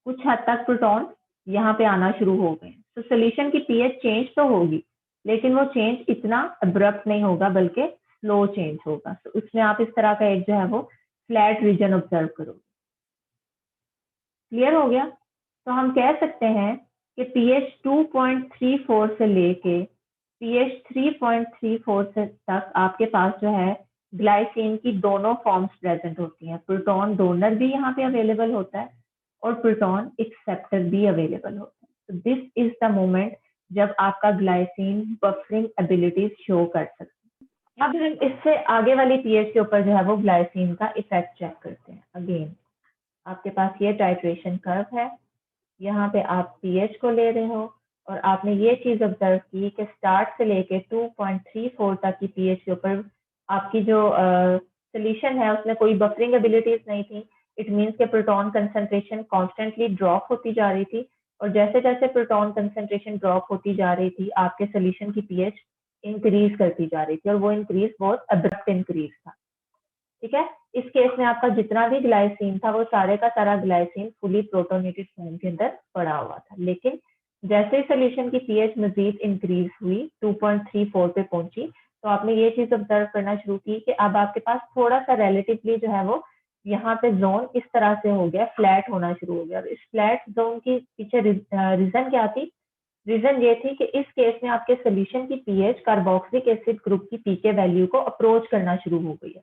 कुछ हद तक प्रोटॉन यहाँ पे आना शुरू हो गए। तो सोल्यूशन की पीएच चेंज तो होगी, लेकिन वो चेंज इतना अब्रप्ट नहीं होगा बल्कि स्लो चेंज होगा। तो उसमें आप इस तरह का एक जो है वो फ्लैट रीजन ऑब्जर्व करोगे। क्लियर हो गया? तो हम कह सकते हैं कि पीएच 2.34 से लेके पीएच 3.34 से तक आपके पास जो है ग्लाइसिन की दोनों फॉर्म्स प्रेजेंट होती हैं। प्रोटॉन डोनर भी यहाँ पे अवेलेबल होता है और प्रोटॉन एक्सेप्टर भी अवेलेबल होता है। तो दिस इज द मोमेंट जब आपका ग्लाइसिन बफरिंग एबिलिटीज शो कर सकते हैं। अब हम इससे आगे वाली पीएच के ऊपर जो है वो ग्लाइसिन का इफेक्ट चेक करते हैं। अगेन आपके पास ये टाइट्रेशन कर्व है, यहाँ पे आप पीएच को ले रहे हो और आपने ये चीज ऑब्जर्व की कि स्टार्ट से लेके 2.34 तक की पीएच के ऊपर आपकी जो सोल्यूशन है उसमें कोई बफरिंग एबिलिटीज नहीं थी। इट मीन्स के प्रोटॉन कंसंट्रेशन कॉन्स्टेंटली ड्रॉप होती जा रही थी और जैसे जैसे प्रोटॉन कंसंट्रेशन ड्रॉप होती जा रही थी आपके सोल्यूशन की पीएच इंक्रीज करती जा रही थी और वो इंक्रीज बहुत अब्रप्ट इंक्रीज था। ठीक है, इस केस में आपका जितना भी ग्लाइसिन था वो सारे का सारा ग्लाइसिन फुली प्रोटोनेटेड फॉर्म के अंदर पड़ा हुआ था। लेकिन जैसे ही सोल्यूशन की पीएच मजीद इंक्रीज हुई 2.34 पे पहुंची तो आपने ये चीज ऑब्जर्व करना शुरू की कि अब आपके पास थोड़ा सा रिलेटिवली जो है वो यहाँ पे जोन इस तरह से हो गया, फ्लैट होना शुरू हो गया। और इस फ्लैट जोन की पीछे रीजन क्या थी? रीजन ये थी कि इस केस में आपके सोल्यूशन की पीएच कार्बोक्सिलिक एसिड ग्रुप की पीके वैल्यू को अप्रोच करना शुरू हो गई है।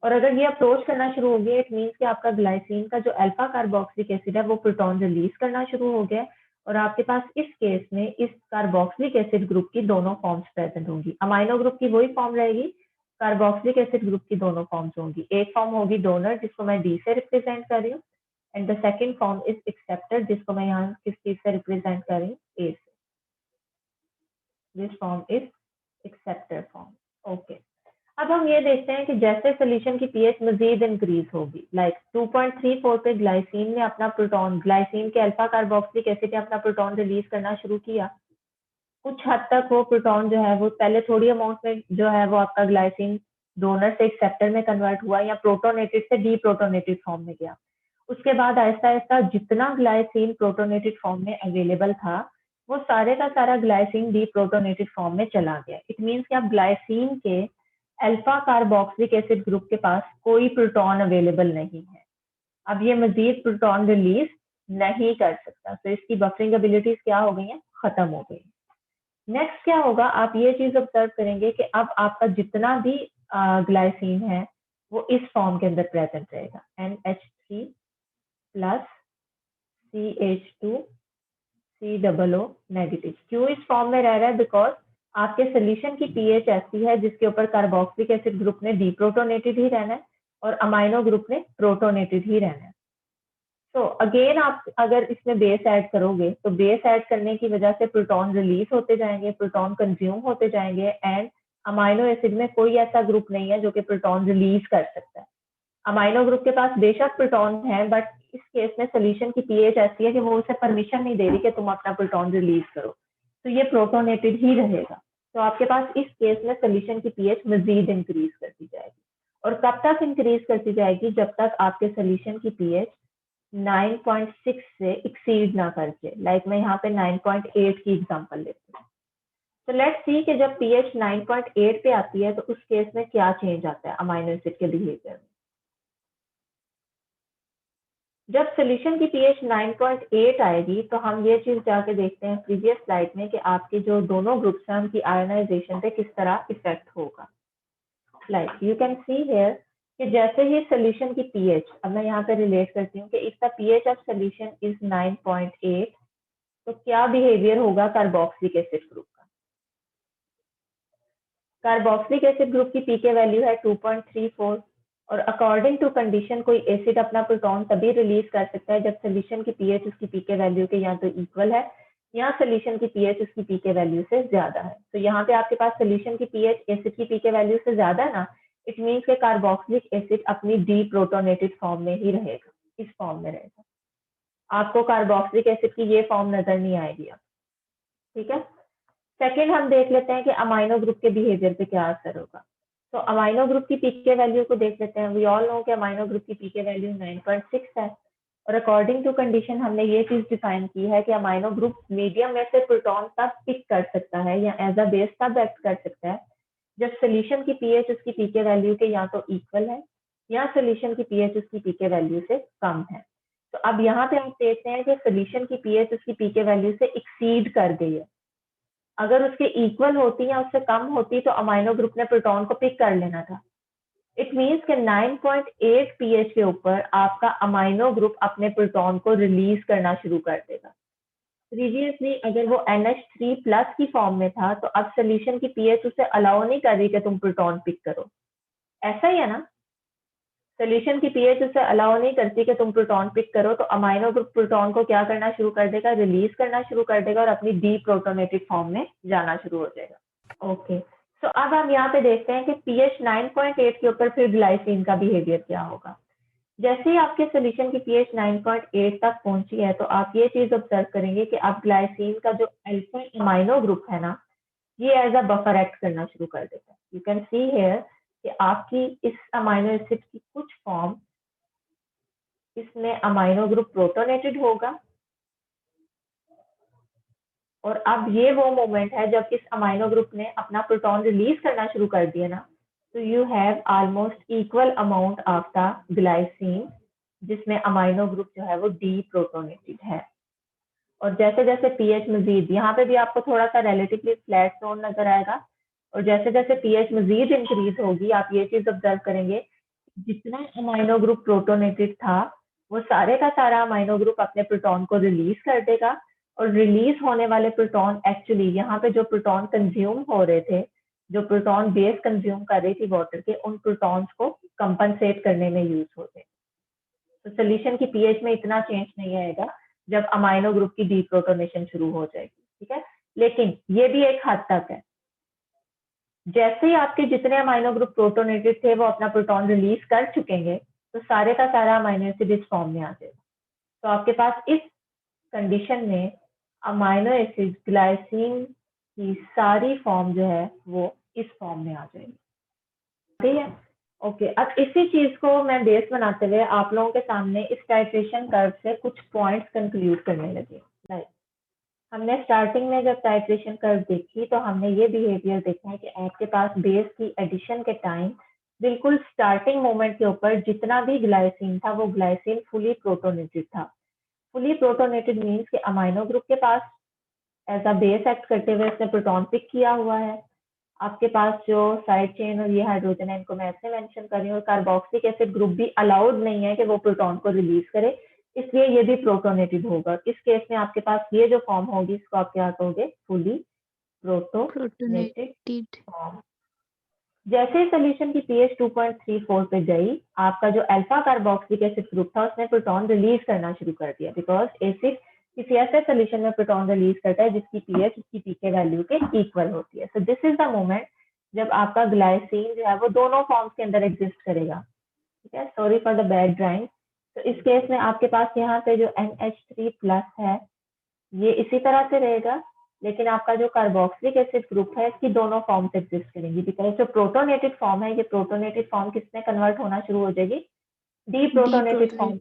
और अगर ये अप्रोच करना शुरू हो गया इट मीन्स कि आपका ग्लाइसिन का जो अल्फा कार्बोक्सिलिक एसिड है वो प्रोटॉन रिलीज करना शुरू हो गया और आपके पास इस केस में इस कार्बोक्सिलिक एसिड ग्रुप की दोनों फॉर्म्स प्रेजेंट होंगी। अमाइनो ग्रुप की वही फॉर्म रहेगी, कार्बोक्सिलिक एसिड ग्रुप की दोनों फॉर्म्स होंगी। एक फॉर्म होगी डोनर जिसको मैं डी से रिप्रेजेंट कर रही हूँ and the second form is acceptor जिसको मैं यहाँ किस चीज से रिप्रेजेंट कर रही हूँ? ए से। This form is acceptor form. Okay, अब हम ये देखते हैं कि जैसे सोल्यूशन की पीएच मजीद इंक्रीज होगी, लाइक 2.34 पे ग्लाइसिन ने अपना प्रोटॉन, ग्लाइसिन के अल्फा कार्बोक्सिलिक एसिड ने अपना प्रोटॉन रिलीज करना शुरू किया। कुछ हद तक वो प्रोटॉन जो है वो पहले थोड़ी अमाउंट में जो है वो आपका ग्लाइसिन डोनर से एक्सेप्टर में कन्वर्ट हुआ या प्रोटोनेटेड से डीप्रोटोनेटेड फॉर्म में गया। उसके बाद आहिस्ता आहिस्ता जितना ग्लाइसिन प्रोटोनेटेड फॉर्म में अवेलेबल था वो सारे का सारा ग्लाइसिन डीप्रोटोनेटेड फॉर्म में चला गया। इट मीन्स कि अब ग्लाइसिन के अल्फा कार्बोक्सिलिक एसिड ग्रुप के पास कोई प्रोटॉन अवेलेबल नहीं है। अब ये मजीद प्रोटॉन रिलीज नहीं कर सकता, तो इसकी बफरिंग एबिलिटीज क्या हो गई हैं? खत्म हो गई। नेक्स्ट क्या होगा, आप ये चीज ऑब्जर्व करेंगे कि अब आपका जितना भी ग्लाइसिन है वो इस फॉर्म के अंदर प्रेजेंट रहेगा, NH3 plus CH2 COO negative. क्यों इस फॉर्म में रह रहा है? बिकॉज आपके सोल्यूशन की पीएच ऐसी है जिसके ऊपर कार्बोक्सिलिक एसिड ग्रुप ने डीप्रोटोनेटेड ही रहना है और अमाइनो ग्रुप ने प्रोटोनेटेड ही रहना है। तो अगेन आप अगर इसमें बेस ऐड करोगे तो बेस ऐड करने की वजह से प्रोटॉन रिलीज होते जाएंगे, प्रोटॉन कंज्यूम होते जाएंगे एंड अमाइनो एसिड में कोई ऐसा ग्रुप नहीं है जो कि प्रोटॉन रिलीज कर सकता है। अमाइनो ग्रुप के पास बेशक प्रोटॉन है बट इस केस में सोल्यूशन की पीएच ऐसी है कि वो उसे परमिशन नहीं दे रही कि तुम अपना प्रोटॉन रिलीज करो, तो ये प्रोटोनेटेड ही रहेगा। तो आपके पास इस केस में सोल्यूशन की पीएच मजीद इंक्रीज करती जाएगी और कब तक इंक्रीज करती जाएगी? जब तक आपके सोल्यूशन की पीएच 9.6 से एक्सीड ना करके। लाइक मैं यहाँ पे 9.8 की एग्जांपल लेती हूँ। तो लेट्स सी कि जब पीएच 9.8 पे आती है तो उस केस में क्या चेंज आता है अमाइनो एसिड के बिहेवियर में। जब सोल्यूशन की पीएच 9.8 आएगी तो हम ये चीज जाके देखते हैं प्रीवियस स्लाइड में कि आपके जो दोनों ग्रुप्स हैं उनकी आयनाइजेशन पे किस तरह इफेक्ट होगा। Like you can see here कि जैसे ही सोल्यूशन की पीएच, अब मैं यहाँ पे रिलेट करती हूँ कि if the pH of solution is 9.8 तो क्या बिहेवियर होगा कार्बोक्सिलिक एसिड ग्रुप का। कार्बोक्सिलिक एसिड ग्रुप की पीके वैल्यू है 2.34 और अकॉर्डिंग टू कंडीशन कोई एसिड अपना प्रोटॉन तभी रिलीज कर सकता है जब सोल्यूशन की पीएच उसकी पीके वैल्यू के या तो इक्वल है या सोल्यूशन की पीएच उसकी पीके वैल्यू से ज्यादा है। तो यहाँ पे आपके पास सोल्यूशन की पीएच एसिड की पीके वैल्यू से ज्यादा है ना, इट मीन्स के कार्बोक्सिलिक एसिड अपनी डीप्रोटोनेटेड फॉर्म में ही रहेगा, इस फॉर्म में रहेगा। आपको कार्बोक्सिलिक एसिड की ये फॉर्म नजर नहीं आएगी अब, ठीक है। सेकेंड हम देख लेते हैं कि अमाइनो ग्रुप के बिहेवियर पे क्या असर होगा। तो अमाइनो ग्रुप की पीके वैल्यू को देख लेते हैं। वी ऑल नो कि अमाइनो ग्रुप की पीके वैल्यू 9.6 है और अकॉर्डिंग टू कंडीशन हमने ये चीज डिफाइन की है कि अमाइनो ग्रुप मीडियम में से प्रोटॉन तब पिक कर सकता है या एज अ बेस तब एक्ट कर सकता है जब सोल्यूशन की पीएच उसकी पीके वैल्यू के या तो इक्वल है या सोल्यूशन की पीएच उसकी पीके वैल्यू से कम है। तो अब यहाँ पे आप देखते हैं कि सोल्यूशन की पीएच उसकी पीके वैल्यू से एक्सीड कर गई है। अगर उसके इक्वल होती या उससे कम होती तो अमाइनो ग्रुप ने प्रोटॉन को पिक कर लेना था। इट मीन्स के 9.8 पीएच के ऊपर आपका अमाइनो ग्रुप अपने प्रोटॉन को रिलीज करना शुरू कर देगा। प्रीवियसली अगर वो NH3 प्लस की फॉर्म में था तो अब सोल्यूशन की पीएच उसे अलाउ नहीं कर रही कि तुम प्रोटॉन पिक करो, ऐसा ही है ना। सोल्यूशन की पीएच उसे अलाउ नहीं करती कि तुम प्रोटॉन पिक करो, तो अमाइनो ग्रुप प्रोटॉन को क्या करना शुरू कर देगा, रिलीज करना शुरू कर देगा और अपनी डीप्रोटोनेटेड फॉर्म में जाना शुरू हो जाएगा। ओके, तो अब हम यहाँ पे देखते हैं कि पीएच 9.8 के ऊपर फिर ग्लाइसिन का बिहेवियर क्या होगा। जैसे ही आपके सोल्यूशन की पीएच 9.8 तक पहुंची है तो आप ये चीज ऑब्जर्व करेंगे कि अब ग्लाइसिन का जो अल्फा अमाइनो ग्रुप है ना, ये एज अ बफर एक्ट करना शुरू कर देता है। यू कैन सी हियर कि आपकी इस अमाइनो एसिड की कुछ फॉर्म, इसमें अमाइनो ग्रुप प्रोटोनेटेड होगा और अब ये वो मोमेंट है जब इस अमाइनो ग्रुप ने अपना प्रोटॉन रिलीज करना शुरू कर दिया ना, तो you have almost equal amount of the glycine जिसमें अमाइनो ग्रुप जो है वो डीप्रोटोनेटेड है। और जैसे जैसे पीएच मजीद, यहाँ पे भी आपको थोड़ा सा रिलेटिवली फ्लैट जोन नजर आएगा और जैसे जैसे पीएच मजीद इंक्रीज होगी आप ये चीज ऑब्जर्व करेंगे जितना अमाइनो ग्रुप प्रोटोनेटेड था वो सारे का सारा अमाइनो ग्रुप अपने प्रोटॉन को रिलीज कर देगा और रिलीज होने वाले प्रोटॉन एक्चुअली यहाँ पे जो प्रोटॉन कंज्यूम हो रहे थे, जो प्रोटॉन बेस कंज्यूम कर रही थी वाटर के, उन प्रोटॉन्स को कंपनसेट करने में यूज होते हैं। तो सोल्यूशन की पीएच में इतना चेंज नहीं आएगा जब अमाइनो ग्रुप की डीप्रोटोनेशन शुरू हो जाएगी, ठीक है। लेकिन ये भी एक हद तक है, जैसे ही आपके जितने अमाइनो ग्रुप प्रोटोनेटेड थे वो अपना प्रोटॉन रिलीज कर चुकेंगे तो सारे का सारा अमाइनो एसिड इस फॉर्म में आ जाएगा। तो आपके पास इस कंडीशन में अमाइनो एसिड ग्लाइसिन की सारी फॉर्म जो है वो इस फॉर्म में आ जाएगी, ठीक है। ओके, अब इसी चीज को मैं बेस बनाते हुए आप लोगों के सामने इस टाइट्रेशन कर्व से कुछ पॉइंट्स कंक्लूड करने लगे। राइट, हमने स्टार्टिंग में जब टाइट्रेशन कर्व देखी तो हमने ये बिहेवियर देखा है कि आपके पास बेस की एडिशन के टाइम बिल्कुल स्टार्टिंग मोमेंट के ऊपर जितना भी ग्लाइसिन था वो ग्लाइसिन फुली प्रोटोनेटेड था। फुली प्रोटोनेटेड मीन्स कि अमाइनो ग्रुप के पास एज अ बेस एक्ट करते हुए उसने प्रोटॉन पिक किया हुआ है। आपके पास जो साइड चेन और ये हाइड्रोजन है इनको मैं ऐसे मेंशन कर रही हूँ। कार्बोक्सिलिक एसिड ग्रुप भी अलाउड नहीं है कि वो प्रोटॉन को रिलीज करे, इसलिए ये भी प्रोटोनेटेड होगा। इस केस में आपके पास ये जो फॉर्म होगी इसको आप क्या कहोगे, फुली प्रोटोनेटेड प्रोटोनेटेड। फॉर्म। जैसे सोल्यूशन की पीएच 2.34 पे गई, आपका जो अल्फा कार्बोक्सिलिक एसिड ग्रुप था उसने प्रोटॉन रिलीज करना शुरू कर दिया, बिकॉज एसिड किसी ऐसे सोल्यूशन में प्रोटॉन रिलीज करता है जिसकी पीएच उसकी पीके वैल्यू के इक्वल होती है। सो दिस इज द मोमेंट जब आपका ग्लाइसिन जो है वो दोनों फॉर्म्स के अंदर एग्जिस्ट करेगा, ठीक है। Sorry for the bad drawing. तो इस केस में आपके पास यहाँ पे जो NH3 प्लस है ये इसी तरह से रहेगा, लेकिन आपका जो कार्बोक्सिलिक एसिड ग्रुप है इसकी दोनों फॉर्म्स एग्जिस्ट करेंगी, बिकॉज जो प्रोटोनेटेड फॉर्म है ये प्रोटोनेटेड फॉर्म किसमें कन्वर्ट होना शुरू हो जाएगी, डीप्रोटोनेटेड फॉर्म।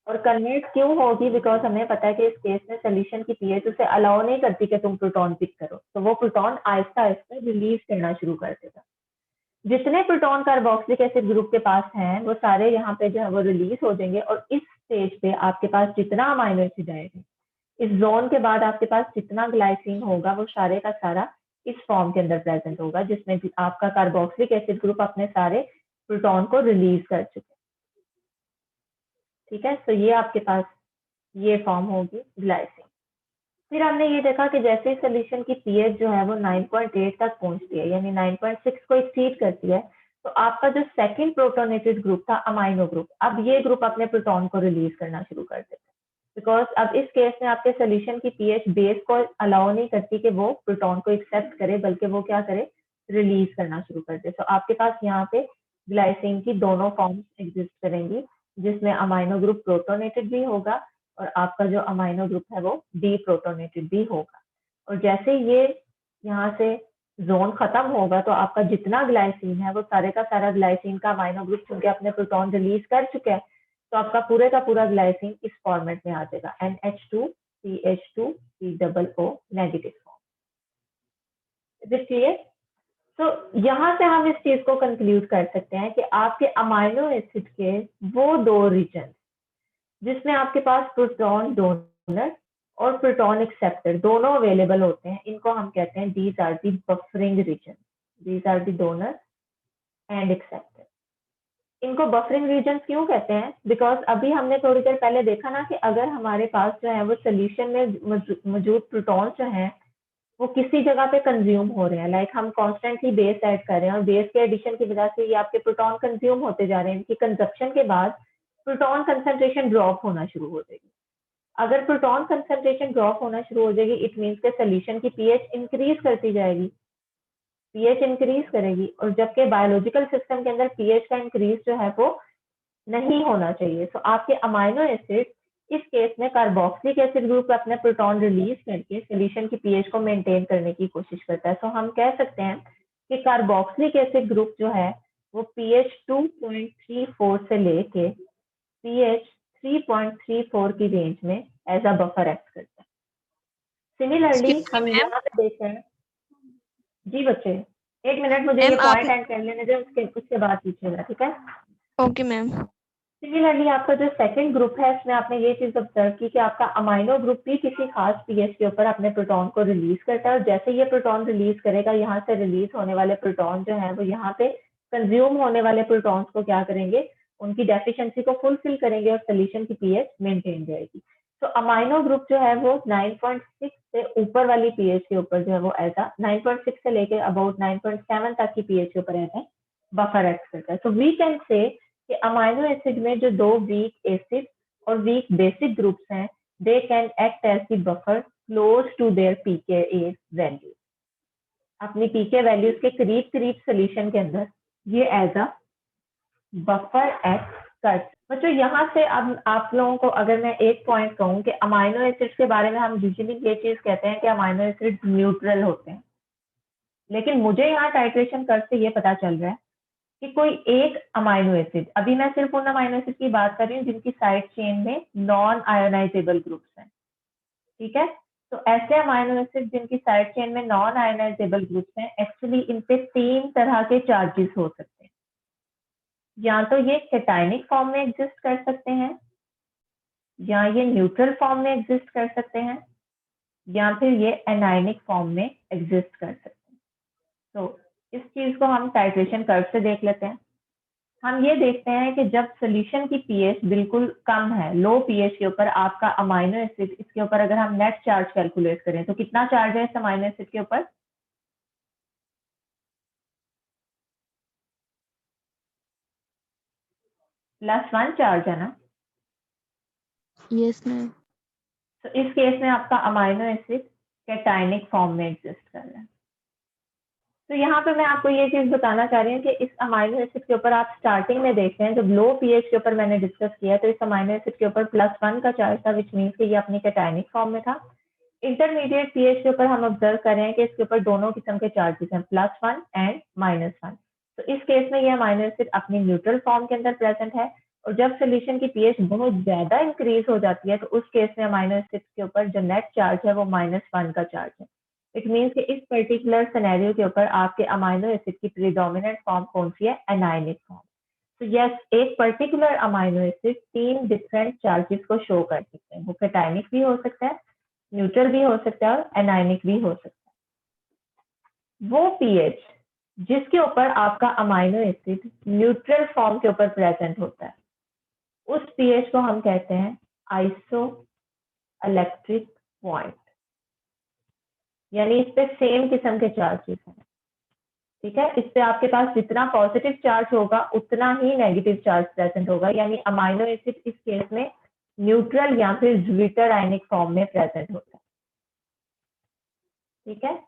और कन्वर्ट क्यों होगी, बिकॉज हमें पता है कि इस केस में सोल्यूशन की पीएच उसे अलाउ नहीं करती कि तुम प्रोटॉन पिक करो, तो वो प्रोटॉन आहिस्ता आहिस्ता रिलीज करना शुरू कर देगा। जितने प्रोटॉन कार्बोक्सिलिक एसिड ग्रुप के पास हैं वो सारे यहाँ पे जो है वो रिलीज हो जाएंगे और इस स्टेज पे आपके पास जितना अमाइनो एसिड आएगा, इस जोन के बाद आपके पास जितना ग्लाइसिन होगा वो सारे का सारा इस फॉर्म के अंदर प्रेजेंट होगा, जिसमें भी आपका कार्बोक्सिलिक एसिड ग्रुप अपने सारे प्रोटॉन को रिलीज कर चुके हैं। ठीक है, तो ये आपके पास ये फॉर्म होगी ग्लाइसिन। फिर हमने ये देखा कि जैसे ही सोल्यूशन की पीएच जो है वो 9.8 तक पहुंचती है, यानी 9.6 को एक्सीड करती है, तो आपका जो सेकंड प्रोटोनेटेड ग्रुप था अमाइनो ग्रुप, अब ये ग्रुप अपने प्रोटॉन को रिलीज करना शुरू कर देता है, बिकॉज अब इस केस में आपके सोल्यूशन की पीएच बेस को अलाउ नहीं करती कि वो प्रोटॉन को एक्सेप्ट करे, बल्कि वो क्या करे, रिलीज करना शुरू कर दे। तो आपके पास यहाँ पे ग्लाइसिन की दोनों फॉर्म्स एग्जिस्ट करेंगी, जिसमें अमाइनो ग्रुप प्रोटोनेटेड भी होगा और आपका जो अमाइनो ग्रुप है वो डी प्रोटोनेटेड भी होगा। और जैसे ये यहाँ से जोन खत्म होगा तो आपका जितना ग्लाइसिन है वो सारे का सारा ग्लाइसिन का अमाइनो ग्रुप चुनके अपने प्रोटॉन रिलीज कर चुके हैं, तो आपका पूरे का पूरा ग्लाइसिन इस फॉर्मेट में आ जाएगा, NH2CH2COO negative form. Is it clear? तो यहाँ से हम इस चीज को कंक्लूड कर सकते हैं कि आपके अमाइनो एसिड के वो दो रीजन जिसमें आपके पास प्रोटॉन डोनर और प्रोटॉन एक्सेप्टर दोनों अवेलेबल होते हैं, इनको हम कहते हैं these are the buffering region, these are the donor and acceptor. इनको बफरिंग रीजन क्यों कहते हैं? बिकॉज अभी हमने थोड़ी देर पहले देखा ना कि अगर हमारे पास जो है वो सोल्यूशन में मौजूद प्रोटॉन जो है वो किसी जगह पे कंज्यूम हो रहे हैं, लाइक हम कॉन्स्टेंटली बेस ऐड कर रहे हैं और बेस के एडिशन की वजह से ये आपके प्रोटॉन कंज्यूम होते जा रहे हैं, इनकी कंजप्शन के बाद प्रोटॉन कंसंट्रेशन ड्रॉप होना शुरू हो जाएगी। अगर प्रोटॉन कंसंट्रेशन ड्रॉप होना शुरू हो जाएगी, इट मीन्स के सोल्यूशन की पीएच इंक्रीज करती जाएगी, पीएच इंक्रीज करेगी, और जबकि बायोलॉजिकल सिस्टम के अंदर पीएच का इंक्रीज जो है वो नहीं होना चाहिए। तो आपके अमाइनो एसिड इस केस में कार्बोक्सिलिक एसिड ग्रुप अपने प्रोटॉन रिलीज करके सोल्यूशन की पीएच को मेंटेन करने की कोशिश करता है। तो हम कह सकते हैं कि कार्बोक्सिलिक एसिड ग्रुप जो है वो पीएच 2.34 से लेके पीएच 3.34 की रेंज में एज अ बफर एक्ट करता है। सिमिलरली हम यहाँ पे देख रहे हैं, जी बच्चे एक मिनट मुझे ये पॉइंट एंड कर लेने दें, उसके बाद पूछिएगा, ठीक है? Okay ma'am. सिमिलरली आपका जो सेकंड ग्रुप है इसमें आपने ये चीज ऑब्जर्व की कि आपका अमाइनो ग्रुप भी किसी खास पीएच के ऊपर अपने प्रोटॉन को रिलीज करता है, और जैसे ये प्रोटॉन रिलीज करेगा, यहाँ से रिलीज होने वाले प्रोटॉन जो है वो यहाँ पे कंज्यूम होने वाले प्रोटॉन्स को क्या करेंगे, उनकी डेफिशिएंसी को फुलफिल करेंगे और सोल्यूशन की पीएच मेंटेन रहेगी। तो अमाइनो ग्रुप जो है वो 9.6 से ऊपर वाली पीएच के ऊपर जो है वो ऐसा 9.6 से लेके अबाउट 9.7 तक की पीएच के ऊपर ऐसा बफर एक्ट करता है। तो वी कैन से कि अमाइनो एसिड में जो दो वीक एसिड और वीक बेसिक ग्रुप्स हैं, they can act as the buffer close to their pK values. अपनी पीके वैल्यूज के करीब करीब सोल्यूशन के अंदर ये एज अ बफर एक्ट कर। बच्चों यहाँ से अब आप लोगों को अगर मैं एक पॉइंट कहूँ कि अमाइनो एसिड्स के बारे में हम यूजुअली ये चीज कहते हैं कि अमाइनो एसिड न्यूट्रल होते हैं, लेकिन मुझे यहाँ टाइट्रेशन कर्व से ये पता चल रहा है कि कोई एक अमाइनो एसिड, अभी मैं सिर्फ उन अमाइनो एसिड की बात कर रही हूँ जिनकी साइड चेन में नॉन आयोनाइजेबल ग्रुप्स हैं, ठीक है? तो ऐसे अमाइनो एसिड जिनकी साइड चेन में नॉन आयोनाइजेबल ग्रुप्स हैं, एक्चुअली इन पे तीन तरह के चार्जेस हो सकते हैं। या तो ये कैटायनिक फॉर्म में एग्जिस्ट कर सकते हैं, या ये न्यूट्रल फॉर्म में एग्जिस्ट कर सकते हैं, या फिर ये एनायनिक फॉर्म में एग्जिस्ट कर सकते हैं। तो इस चीज को हम टाइट्रेशन कर्व से देख लेते हैं। हम ये देखते हैं कि जब सोल्यूशन की पीएच बिल्कुल कम है, लो पीएच के ऊपर आपका अमाइनो एसिड, इसके ऊपर अगर हम नेट चार्ज कैलकुलेट करें तो कितना चार्ज है इस अमाइनो एसिड के ऊपर? +1 चार्ज है ना? Yes ma'am. तो इस केस में आपका अमाइनो एसिड कैटायनिक फॉर्म में एग्जिस्ट कर रहा है। तो यहाँ पे मैं आपको ये चीज बताना चाह रही हूँ कि इस अमाइनो एसिड के ऊपर आप स्टार्टिंग में देखते हैं, जब लो पीएच के ऊपर मैंने डिस्कस किया तो इस अमाइनो एसिड के ऊपर +1 का चार्ज था, विच मीन्स कि ये अपनी कैटायनिक फॉर्म में था। इंटरमीडिएट पीएच के ऊपर हम ऑब्जर्व कर रहे हैं कि इसके ऊपर दोनों किस्म के चार्जेस हैं, +1 एंड -1। तो इस केस में ये अमाइनो एसिड अपनी न्यूट्रल फॉर्म के अंदर प्रेजेंट है, और जब सोल्यूशन की पीएच बहुत ज्यादा इंक्रीज हो जाती है तो उस केस में अमाइनो एसिड के ऊपर जो नेट चार्ज है वो -1 का चार्ज है। इट मीन्स कि इस पर्टिकुलर सिनेरियो के ऊपर आपके अमाइनो एसिड की प्रीडोमिनेंट फॉर्म कौन सी है? Anionic form. तो यस, एक particular amino acid 3 different charges को शो कर सकते हैं। वो कैटायनिक भी हो सकता है, न्यूट्रल भी हो सकता है और एनायनिक भी हो सकता है। वो पीएच जिसके ऊपर आपका अमाइनो एसिड न्यूट्रल फॉर्म के ऊपर प्रेजेंट होता है, उस पीएच को हम कहते हैं आइसो इलेक्ट्रिक पॉइंट, यानी इस पे सेम किस्म के चार्जेस हैं। ठीक है, इस पे आपके पास जितना पॉजिटिव चार्ज होगा उतना ही नेगेटिव चार्ज प्रेजेंट होगा, यानी अमाइनो एसिड इस केस में न्यूट्रल या फिर ज्विटर आयनिक फॉर्म में प्रेजेंट होता है। ठीक है,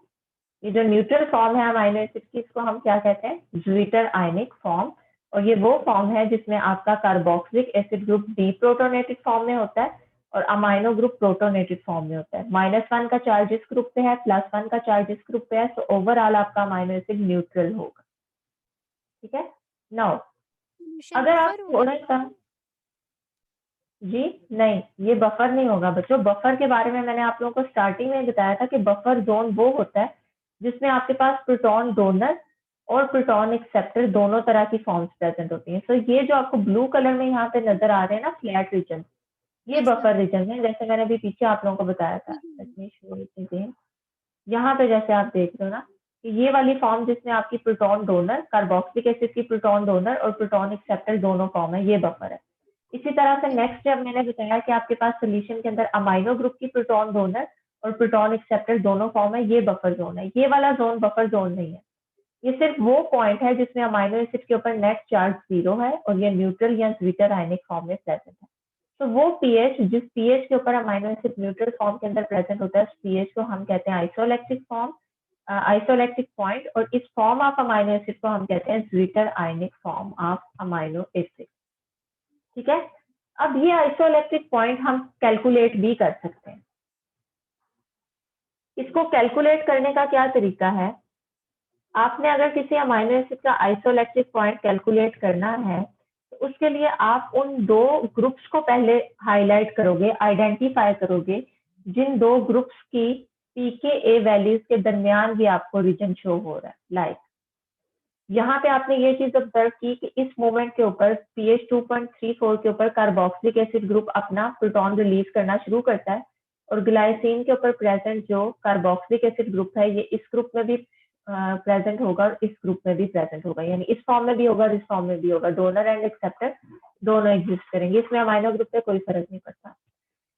ये जो न्यूट्रल फॉर्म है अमाइनो एसिड की, इसको हम क्या कहते हैं, ज्विटर आयनिक फॉर्म। और ये वो फॉर्म है जिसमें आपका कार्बोक्सिलिक एसिड ग्रुप डीप्रोटोनेटेड फॉर्म में होता है और अमाइनो ग्रुप प्रोटोनेटेड फॉर्म में होता है। -1 का चार्ज इस ग्रुप पे है, +1 का चार्ज इस ग्रुप पे है, तो ओवरऑल आपका अमाइनो एसिड न्यूट्रल होगा। ठीक है, नाउ अगर आप थोड़ा सा, जी नहीं, ये बफर नहीं होगा बच्चों। बफर के बारे में मैंने आप लोगों को स्टार्टिंग में बताया था कि बफर जोन वो होता है जिसमें आपके पास प्रोटॉन डोनर और प्रोटॉन एक्सेप्टर दोनों तरह की फॉर्म्स प्रेजेंट होती हैं। तो ये जो आपको ब्लू कलर में यहाँ पे नजर आ रहे हैं ना, फ्लैट रीजन, ये बफर रीजन है, जैसे मैंने अभी पीछे आप लोगों को बताया था। यहाँ पे जैसे आप देख रहे हो ना कि ये वाली फॉर्म जिसमें आपकी प्रोटॉन डोनर, कार्बोक्सिलिक एसिड की प्रोटॉन डोनर और प्रोटॉन एक्सेप्टर दोनों फॉर्म है, ये बफर है। इसी तरह से नेक्स्ट जब मैंने बताया कि आपके पास सोल्यूशन के अंदर अमाइनो ग्रुप की प्रोटॉन डोनर और प्रोटॉन एक्सेप्टर दोनों फॉर्म है, ये बफर जोन है। ये वाला जोन बफर जोन नहीं है, ये सिर्फ वो पॉइंट है जिसमें अमाइनो एसिड के ऊपर नेट चार्ज 0 है और ये न्यूट्रल या ज्विटर आयनिक फॉर्म में प्रेजेंट है। तो वो पीएच जिस पीएच के ऊपर अमाइनो एसिड न्यूट्रल फॉर्म के अंदर प्रेजेंट होता है, उस पीएच को हम कहते हैं आइसोइलेक्ट्रिक फॉर्म, आइसोइलेक्ट्रिक पॉइंट। और इस फॉर्म ऑफ अमाइनो एसिड को हम कहते हैं zwitter ionic form of amino acid. ठीक है, अब ये आइसोइलेक्ट्रिक पॉइंट हम कैलकुलेट भी कर सकते हैं। इसको कैलकुलेट करने का क्या तरीका है, आपने अगर किसी अमाइनो एसिड का आइसोइलेक्ट्रिक पॉइंट कैलकुलेट करना है तो उसके लिए आप उन दो ग्रुप्स को पहले हाईलाइट करोगे, आइडेंटिफाई करोगे, जिन दो ग्रुप्स की pKa वैल्यूज के दरमियान भी आपको रीजन शो हो रहा है। लाइक यहाँ पे आपने ये चीज ऑब्जर्व की कि इस मोमेंट के ऊपर pH 2.34 के ऊपर कार्बोक्सिलिक एसिड ग्रुप अपना प्रोटॉन रिलीज करना शुरू करता है और ग्लाइसिन के ऊपर प्रेजेंट जो कार्बोक्सिलिक एसिड ग्रुप है, ये इस ग्रुप में भी प्रेजेंट होगा और इस ग्रुप में भी प्रेजेंट होगा, यानी इस फॉर्म में भी होगा और इस फॉर्म में भी होगा। डोनर एंड एक्सेप्टर दोनों एग्जिस्ट करेंगे, इसमें अमाइनो ग्रुप पे कोई फर्क नहीं पड़ता।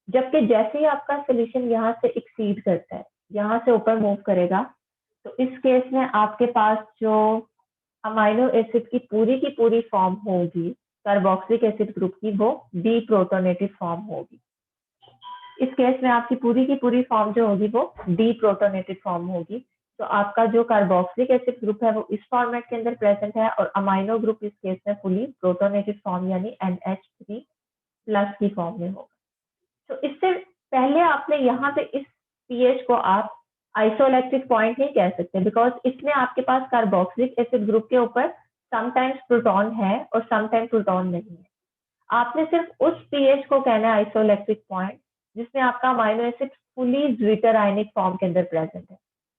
जबकि जैसे ही आपका सोल्यूशन यहाँ से एक्सीड करता है, यहाँ से ऊपर मूव करेगा, तो इस केस में आपके पास जो अमाइनो एसिड की पूरी फॉर्म होगी कार्बोक्सिलिक एसिड ग्रुप की, वो डीप्रोटोनेटेड फॉर्म होगी। इस केस में आपकी पूरी फॉर्म जो होगी वो डीप्रोटोनेटेड फॉर्म होगी। तो आपका जो कार्बोक्सिलिक एसिड ग्रुप है वो इस फॉर्मेट के अंदर प्रेजेंट है और अमाइनो ग्रुप इस केस में फुली प्रोटोनेटेड फॉर्म यानी NH3+ की फॉर्म में होगा। तो इससे पहले आपने यहाँ पे इस पीएच को आप आइसोइलेक्ट्रिक पॉइंट नहीं कह सकते, बिकॉज इसमें आपके पास कार्बोक्सिलिक एसिड ग्रुप के ऊपर समटाइम्स प्रोटॉन है और समटाइम्स प्रोटॉन नहीं है। आपने सिर्फ उस पीएच को कहना है आइसोइलेक्ट्रिक पॉइंट जिसमें आपका amino acid fully zwitter ionic form के अंदर प्रेजेंट है,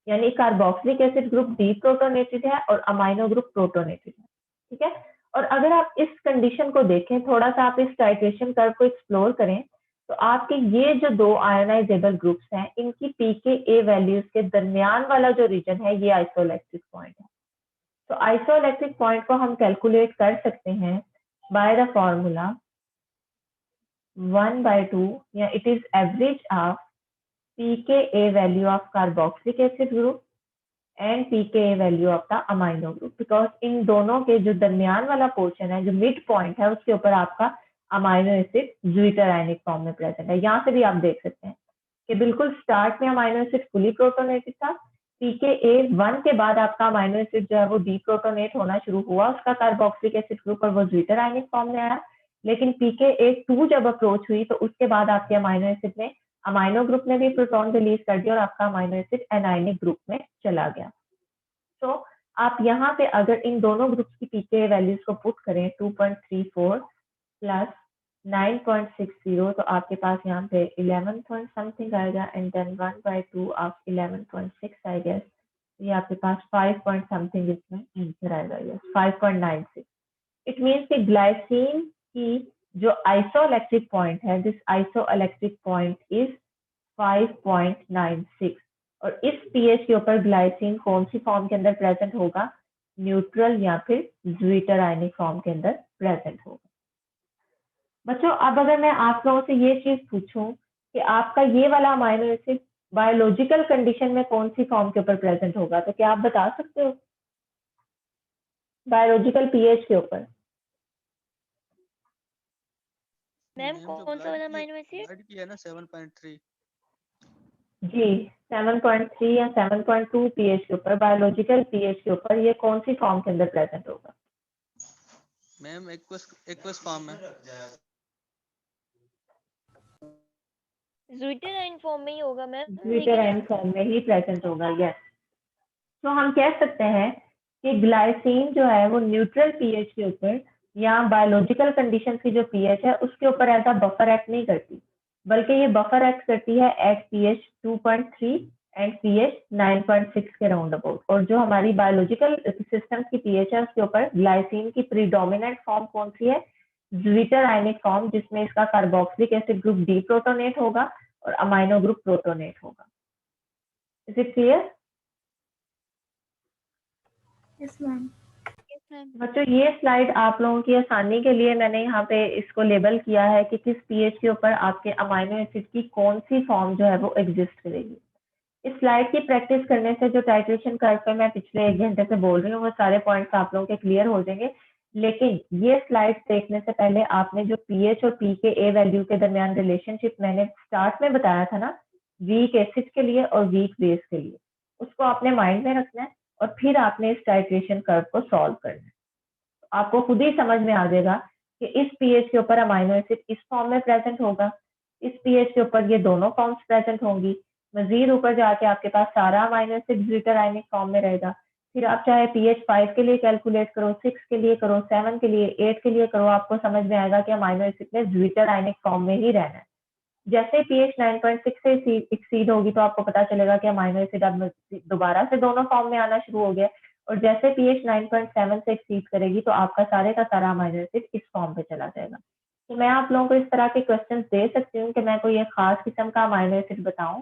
यानी कार्बोक्सिलिक एसिड ग्रुप डीप्रोटोनेटेड है और अमाइनो ग्रुप प्रोटोनेटेड है। ठीक है, और अगर आप इस कंडीशन को देखें, थोड़ा सा आप इस टाइट्रेशन कर्व को एक्सप्लोर करें, तो आपके ये जो दो आयोनाइजेबल ग्रुप्स हैं, इनकी pKa वैल्यूज के दरमियान वाला जो रीजन है, ये आइसोइलेक्ट्रिक पॉइंट है। तो आइसोइलेक्ट्रिक पॉइंट को हम कैलकुलेट कर सकते हैं बाय द फॉर्मूला 1/2, या it is average of pKa value of carboxylic acid group and pKa value of the amino group, because in दोनों के जो दरमियान वाला पोर्शन है, जो मिड पॉइंट है, उसके ऊपर आपका amino acid zwitter ionic form में प्रेजेंट है। यहाँ से भी आप देख सकते हैं कि बिल्कुल स्टार्ट में अमाइनो एसिड फुली प्रोटोनेटेड था, pKa 1 के बाद आपका अमाइनो एसिड जो है वो डीप्रोटोनेट होना शुरू हुआ, उसका कार्बोक्सिलिक एसिड ग्रुप और वो ज्विटर आयनिक फॉर्म में आया। लेकिन pKa 2 जब अप्रोच हुई तो उसके बाद आपके अमाइनो एसिड ने अमाइनो ग्रुप ने भी प्रोटॉन रिलीज कर दिया और आपका अमाइनो एसिड एनायनिक ग्रुप में चला गया। तो आप यहाँ पे अगर इन दोनों ग्रुप्स की pKa वैल्यूज को पुट करें 2.34 प्लस 9.60, तो आपके पास यहाँ पे 11 पॉइंट समथिंग आएगा and then 1/2 of 11.6 I guess, ये आपके पास 5 पॉइंट समथिंग इसमें आंसर आएगा। यस, 5.96। इट मीन्स कि ग्लाइसिन की जो आइसोइलेक्ट्रिक पॉइंट है, दिस आइसोइलेक्ट्रिक पॉइंट इज 5.96 और इस पीएच के ऊपर ग्लाइसिन कौन सी फॉर्म के अंदर प्रेजेंट होगा? न्यूट्रल या फिर ज्विटर आयनिक फॉर्म के अंदर प्रेजेंट होगा। बच्चों अब अगर मैं आप लोगों से ये चीज पूछूं कि आपका ये वाला अमाइनो एसिड बायोलॉजिकल कंडीशन में कौन सी फॉर्म के ऊपर प्रेजेंट होगा, तो क्या आप बता सकते हो? बायोलॉजिकल पीएच के ऊपर मैम मैम जो कौन सा वाला ब्लड अमाइनो एसिड? की है ना 7.3। जी 7.3 या 7.2 पीएच के ऊपर, बायोलॉजिकल पीएच के ऊपर ये कौन सी फॉर्म के अंदर प्रेजेंट होगा? मैम एक्वस फॉर्म है। ज्विटराइन फॉर्म में ही होगा मैम, ग्लिसराइन फॉर्म में ही प्रेजेंट होगा, यस। तो हम कह सकते हैं कि ग्लाइसिन जो है वो न्यूट्रल पीएच के ऊपर या बायोलॉजिकल कंडीशन की जो पीएच है उसके ऊपर ऐसा बफर एक्ट नहीं करती, बल्कि ये बफर एक्ट करती है एट पीएच 2.3 एंड पीएच 9.6 के राउंड अबाउट। और जो हमारी बायोलॉजिकल सिस्टम की पीएच है उसके ऊपर ग्लाइसिन की प्रीडोमिनेंट फॉर्म कौन सी है? ज्विटर आयनिक फॉर्म, जिसमें इसका carboxylic acid group D protonate होगा और अमाइनो ग्रुप प्रोटोनेट होगा। Is it clear? Yes, ma'am. बच्चों ये स्लाइड आप लोगों की आसानी के लिए मैंने यहाँ पे इसको लेबल किया है कि किस पीएच के ऊपर आपके अमाइनो एसिड की कौन सी फॉर्म जो है वो एग्जिस्ट करेगी। इस स्लाइड की प्रैक्टिस करने से जो टाइट्रेशन कर्व पे मैं पिछले 1 घंटे से बोल रही हूँ वो सारे पॉइंट्स आप लोगों के क्लियर हो जाएंगे। लेकिन ये स्लाइड देखने से पहले आपने जो पीएच और पीके वैल्यू के दरमियान रिलेशनशिप मैंने स्टार्ट में बताया था ना, वीक एसिड के लिए और वीक बेस के लिए, उसको आपने माइंड में रखना है और फिर आपने इस टाइट्रेशन कर्व को सॉल्व करना है। आपको खुद ही समझ में आ जाएगा कि इस पीएच के ऊपर अमाइनो एसिड इस फॉर्म में प्रेजेंट होगा, इस पीएच के ऊपर ये दोनों फॉर्म्स प्रेजेंट होंगी। मजीद ऊपर जाके आपके पास सारा amino acid zwitter ionic form में रहेगा। फिर आप चाहे पीएच 5 के लिए कैलकुलेट करो, 6 के लिए करो, 7 के लिए, 8 के लिए करो, आपको समझ में आएगा कि अमाइनो एसिड में ज्विटर आयनिक फॉर्म में ही रहना है। जैसे पीएच 9.6 से एक्सीड होगी तो आपको पता चलेगा कि अमाइनो एसिड अब दोबारा से दोनों फॉर्म में आना शुरू हो गया, और जैसे पीएच 9.7 से एक्सीड करेगी तो आपका सारे का सारा अमाइनो एसिड इस फॉर्म पे चला जाएगा। तो मैं आप लोगों को इस तरह के क्वेश्चंस दे सकती हूँ कि मैं कोई एक खास किस्म का अमाइनो एसिड बताऊं,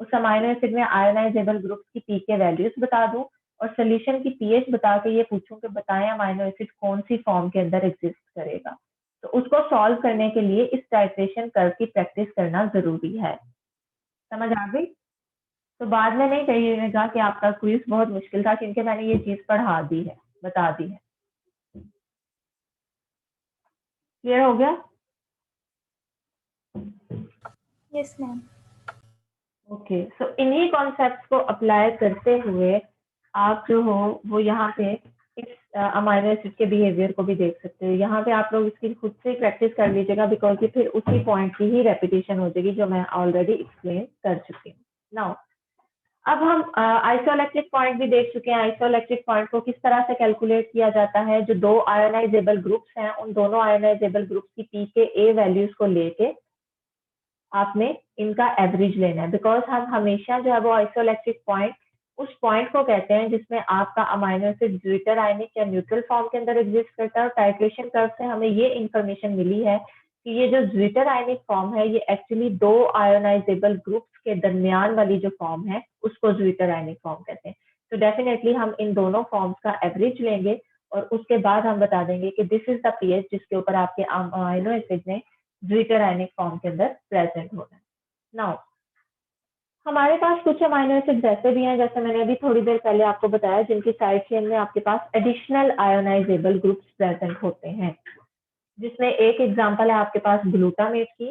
उस अमाइनो एसिड में आयोनाइजेबल ग्रुप्स की पीके वैल्यूज बता दूं और सोल्यूशन की पीएच बता के ये पूछूं कि बताएं अमाइनो एसिड कौन सी फॉर्म के अंदर एग्जिस्ट करेगा। तो उसको सॉल्व करने के लिए इस टाइट्रेशन कर्व की प्रैक्टिस करना जरूरी है। समझ आ गई? तो बाद में नहीं कहिएगा कि आपका क्विज बहुत मुश्किल था, क्योंकि मैंने ये चीज पढ़ा दी है, बता दी है। क्लियर हो गया? Yes, ma'am. ओके, सो इन्हीं कॉन्सेप्ट्स को अप्लाई करते हुए आप जो हो वो यहाँ पे इस अमाइनो एसिड के बिहेवियर को भी देख सकते हो। यहाँ पे आप लोग इसकी खुद से प्रैक्टिस कर लीजिएगा, बिकॉज ये फिर उसी पॉइंट की ही रेपिटेशन हो जाएगी जो मैं ऑलरेडी एक्सप्लेन कर चुकी हूँ। नाउ अब हम आइसोइलेक्ट्रिक पॉइंट भी देख चुके हैं। आइसोइलेक्ट्रिक पॉइंट को किस तरह से कैलकुलेट किया जाता है? जो दो आयोनाइजेबल ग्रुप्स हैं उन दोनों आयोनाइजेबल ग्रुप्स की पीके वैल्यूज को लेके आपने इनका एवरेज लेना है, बिकॉज हम हमेशा जो है वो आइसोइलेक्ट्रिक पॉइंट उस पॉइंट को कहते हैं जिसमें आपका अमाइनो एसिड ज्विटर आयनिक या न्यूट्रल फॉर्म के अंदर एग्जिस्ट करता है। और टाइट्रेशन कर्व से हमें ये इंफॉर्मेशन मिली है कि ये जो ज्विटर आयनिक फॉर्म है ये एक्चुअली दो आयोनाइजेबल ग्रुप्स के दरमियान वाली जो फॉर्म है उसको ज्विटर आयनिक फॉर्म कहते हैं। तो डेफिनेटली हम इन दोनों फॉर्म्स का एवरेज लेंगे और उसके बाद हम बता देंगे कि दिस इज द पीएच जिसके ऊपर आपके अमाइनो एसिड ने ज्विटर आयनिक फॉर्म के अंदर प्रेजेंट होना है। नाउ हमारे पास कुछ अमाइनो एसिड ऐसे भी हैं, जैसे मैंने अभी थोड़ी देर पहले आपको बताया, जिनकी साइड चेन में आपके पास एडिशनल आयोनाइजेबल ग्रुप्स प्रेजेंट होते हैं, जिसमें एक एग्जांपल है आपके पास ग्लूटामेट की।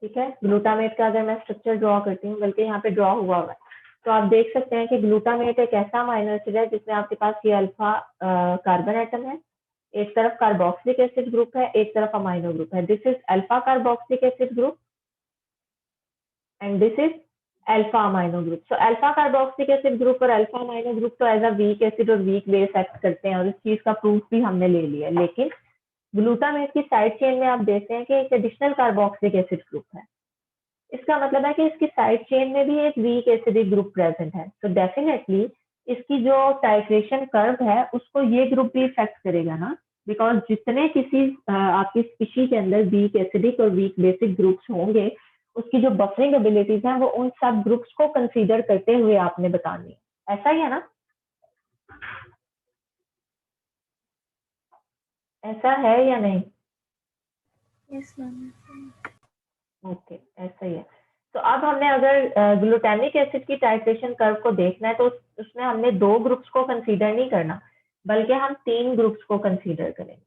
ठीक है, ग्लूटामेट का अगर मैं स्ट्रक्चर ड्रॉ करती हूँ, बल्कि यहाँ पे ड्रॉ हुआ हुआ है, तो आप देख सकते हैं कि ग्लूटामेट एक ऐसा अमाइनो एसिड है जिसमें आपके पास ये अल्फा कार्बन एटम है, एक तरफ कार्बोक्सिलिक एसिड ग्रुप है, एक तरफ अमाइनो ग्रुप है। This is alpha carboxylic acid group and this is alpha amino group. So alpha carboxylic acid group और अल्फा अमाइनो ग्रुप तो एज अ वीक एसिड और वीक बेस एक्ट करते हैं, और इस चीज का प्रूफ भी हमने ले लिया। लेकिन ग्लूटामेट की साइड चेन में आप देखते हैं कि एक एडिशनल कार्बोक्सिलिक एसिड ग्रुप है। इसका मतलब है कि इसकी साइड चेन में भी एक वीक एसिडिक ग्रुप प्रेजेंट है। तो डेफिनेटली इसकी जो टाइट्रेशन कर्व है उसको ये ग्रुप भी इफेक्ट करेगा ना, बिकॉज जितने किसी आपकी स्पीशी के अंदर वीक एसिडिक और वीक बेसिक ग्रुप्स होंगे, उसकी जो बफरिंग एबिलिटीज हैं वो उन सब ग्रुप्स को कंसीडर करते हुए आपने बतानी है। ऐसा ही है ना? ऐसा है या नहीं? Yes, ma'am. ओके, ऐसा ही है। तो अब हमने अगर ग्लूटामिक एसिड की टाइट्रेशन कर्व को देखना है तो उसमें हमने 2 ग्रुप्स को कंसीडर नहीं करना, बल्कि हम 3 ग्रुप्स को कंसीडर करेंगे।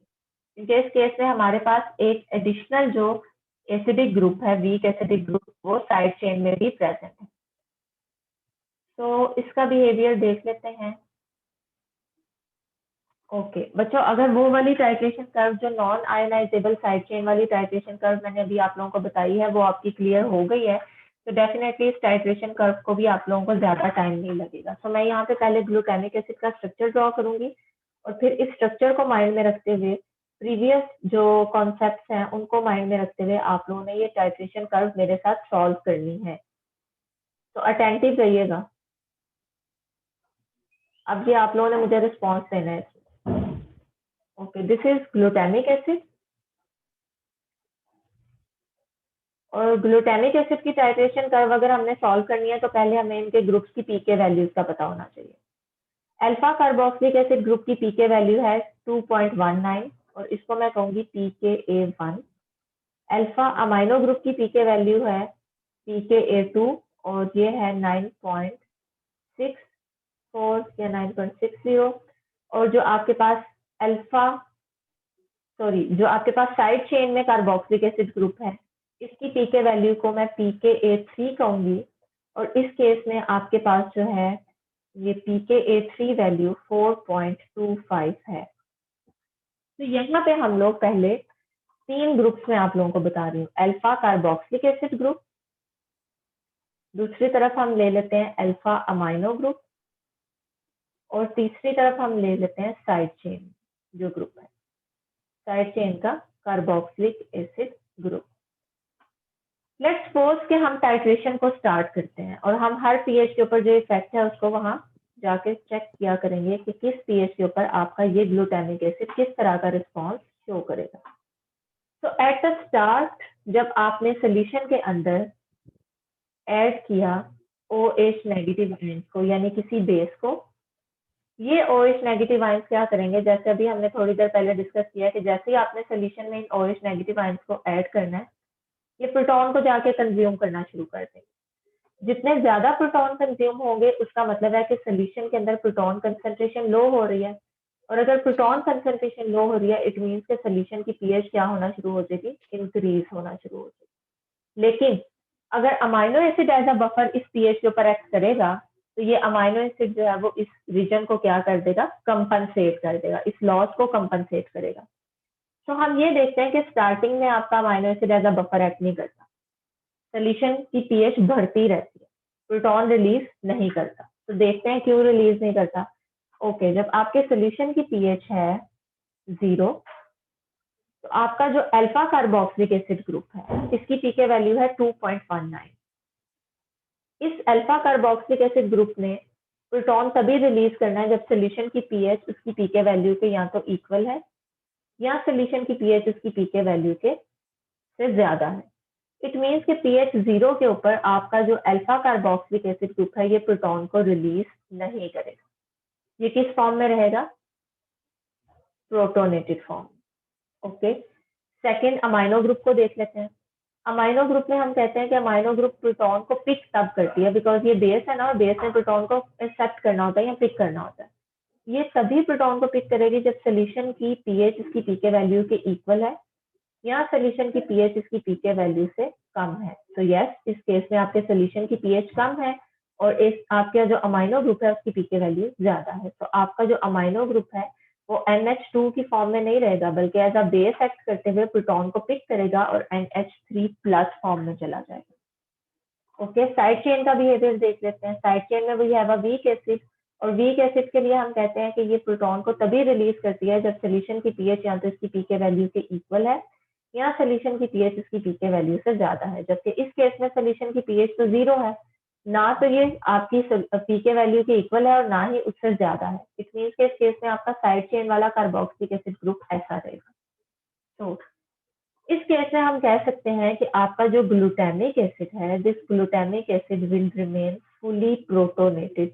क्योंकि इस केस में हमारे पास एक एडिशनल जो एसिडिक ग्रुप है, वीक एसिडिक ग्रुप, वो साइड चेन में भी प्रेजेंट है। तो इसका बिहेवियर देख लेते हैं। ओके बच्चों, अगर वो वाली टाइट्रेशन कर्व जो नॉन आयोनाइजेबल साइड चेन वाली टाइट्रेशन कर्व मैंने अभी आप लोगों को बताई है, वो आपकी क्लियर हो गई है, तो डेफिनेटली इस टाइट्रेशन कर्व को भी आप लोगों को ज्यादा टाइम नहीं लगेगा। तो मैं यहाँ पे पहले ग्लूटामिक एसिड का स्ट्रक्चर ड्रॉ करूंगी और फिर इस स्ट्रक्चर को माइंड में रखते हुए प्रीवियस जो कॉन्सेप्ट्स हैं उनको माइंड में रखते हुए आप लोगों ने ये टाइट्रेशन कर्व मेरे साथ सॉल्व करनी है। तो अटेंटिव रहिएगा। अब ये आप लोगों ने मुझे रिस्पॉन्स देना है। Okay, this is glutamic acid और ग्लूटामिक एसिड की टाइट्रेशन कर्व अगर हमने सॉल्व करनी है तो पहले हमें इनके ग्रुप्स की पीके वैल्यूज का पता होना चाहिए। अल्फा कार्बोक्सिलिक एसिड ग्रुप की पीके वैल्यू है 2.19 और इसको मैं कहूंगी pKa1। अल्फा अमाइनो ग्रुप की पीके वैल्यू है pKa2 और ये है 9.64 या 9.60। और जो आपके पास जो आपके पास साइड चेन में कार्बोक्सिलिक एसिड ग्रुप है, इसकी पीके वैल्यू को मैं pKa3 कहूंगी और इस केस में आपके पास जो है ये pKa3 वैल्यू 4.25 है। तो यहाँ पे हम लोग पहले 3 ग्रुप्स में आप लोगों को बता रही हूँ। अल्फा कार्बोक्सिलिक एसिड ग्रुप, दूसरी तरफ हम ले लेते हैं अल्फा अमाइनो ग्रुप और तीसरी तरफ हम ले लेते हैं साइड चेन जो ग्रुप है, साइड चेन का carboxylic acid group. Let's suppose कि हम टाइट्रेशन को स्टार्ट करते हैं और हम हर पीएच के ऊपर जो इफेक्ट है उसको वहां जाके चेक किया करेंगे कि किस पीएच के ऊपर आपका ये ग्लूटामिक एसिड किस तरह का रिस्पॉन्स शो करेगा। तो एट द स्टार्ट जब आपने सोल्यूशन के अंदर ऐड किया OH नेगेटिव आयंस को यानी किसी बेस को, ये OH नेगेटिव आयंस क्या करेंगे, जैसे अभी हमने थोड़ी देर पहले डिस्कस किया कि जैसे ही आपने सोल्यूशन में इन OH नेगेटिव आयंस को ऐड करना है, ये प्रोटॉन को जाके कंज्यूम करना शुरू कर देंगे। जितने ज्यादा प्रोटॉन कंज्यूम होंगे उसका मतलब है कि सोल्यूशन के अंदर प्रोटॉन कंसंट्रेशन लो हो रही है, और अगर प्रोटॉन कंसंट्रेशन लो हो रही है इट मींस के सोल्यूशन की पीएच क्या होना शुरू हो जाएगी, इंक्रीज होना शुरू हो जाएगी। लेकिन अगर amino acid as a buffer इस पीएच के ऊपर एक्ट करेगा तो ये अमाइनो एसिड जो है वो इस रीजन को क्या कर देगा, कंपनसेट कर देगा, इस लॉस को कंपनसेट करेगा। तो हम ये देखते हैं कि स्टार्टिंग में आपका amino acid as a buffer act नहीं करता, सोल्यूशन की पीएच बढ़ती रहती है, प्रोटॉन रिलीज नहीं करता। तो देखते हैं क्यों रिलीज नहीं करता। ओके, जब आपके सोल्यूशन की पीएच है 0 तो आपका जो अल्फा कार्बोक्सिलिक एसिड ग्रुप है इसकी पीके वैल्यू है 2.19। इस अल्फा कार्बोक्सिलिक एसिड ग्रुप ने प्रोटॉन तभी रिलीज करना है जब सोल्यूशन की पीएच उसकी पीके वैल्यू के या तो इक्वल है या सोल्यूशन की पीएच उसकी पीके वैल्यू के से ज्यादा है। इट मीन्स कि पीएच 0 के ऊपर आपका जो अल्फा कार्बोक्सिलिक एसिड ग्रुप है ये प्रोटॉन को रिलीज नहीं करेगा। ये किस फॉर्म में रहेगा, protonated form. Okay, second amino group को देख लेते हैं। अमाइनो ग्रुप में हम कहते हैं कि अमाइनो ग्रुप प्रोटॉन को पिक तब करती है, बिकॉज ये बेस है ना, और बेस में प्रोटॉन को एक्सेप्ट करना होता है या पिक करना होता है। ये तभी प्रोटॉन को पिक करेगी जब सोल्यूशन की पीएच इसकी पीके वैल्यू के इक्वल है या सोल्यूशन की पीएच इसकी पीके वैल्यू से कम है। तो यस, इस केस में आपके सोल्यूशन की पीएच कम है और इस आपका जो अमाइनो ग्रुप है उसकी पीके वैल्यू ज्यादा है। तो आपका जो अमाइनो ग्रुप है वो NH2 की फॉर्म में नहीं रहेगा, बल्कि एज अ बेस एक्ट करते हुए प्रोटॉन को पिक करेगा और NH3 प्लस फॉर्म में चला जाएगा। ओके, साइड चेन का बिहेवियर देख लेते हैं। साइड चेन में we have a weak acid, और वीक एसिड के लिए हम कहते हैं कि ये प्रोटॉन को तभी रिलीज करती है जब सोल्यूशन की पीएच या तो इसकी पीके वैल्यू के इक्वल है या सोल्यूशन की पीएच इसकी पीके वैल्यू से ज्यादा है। जबकि इस केस में सोल्यूशन की पीएच तो 0 है, ना तो ये आपकी पीके वैल्यू के इक्वल है और ना ही उससे ज्यादा है। इट मीन्स के इस केस में आपका साइड चेन वाला कार्बोक्सिलिक एसिड ग्रुप ऐसा रहेगा। तो इस केस में हम कह सकते हैं कि आपका जो ग्लूटामिक एसिड है, this glutamic acid will remain fully protonated,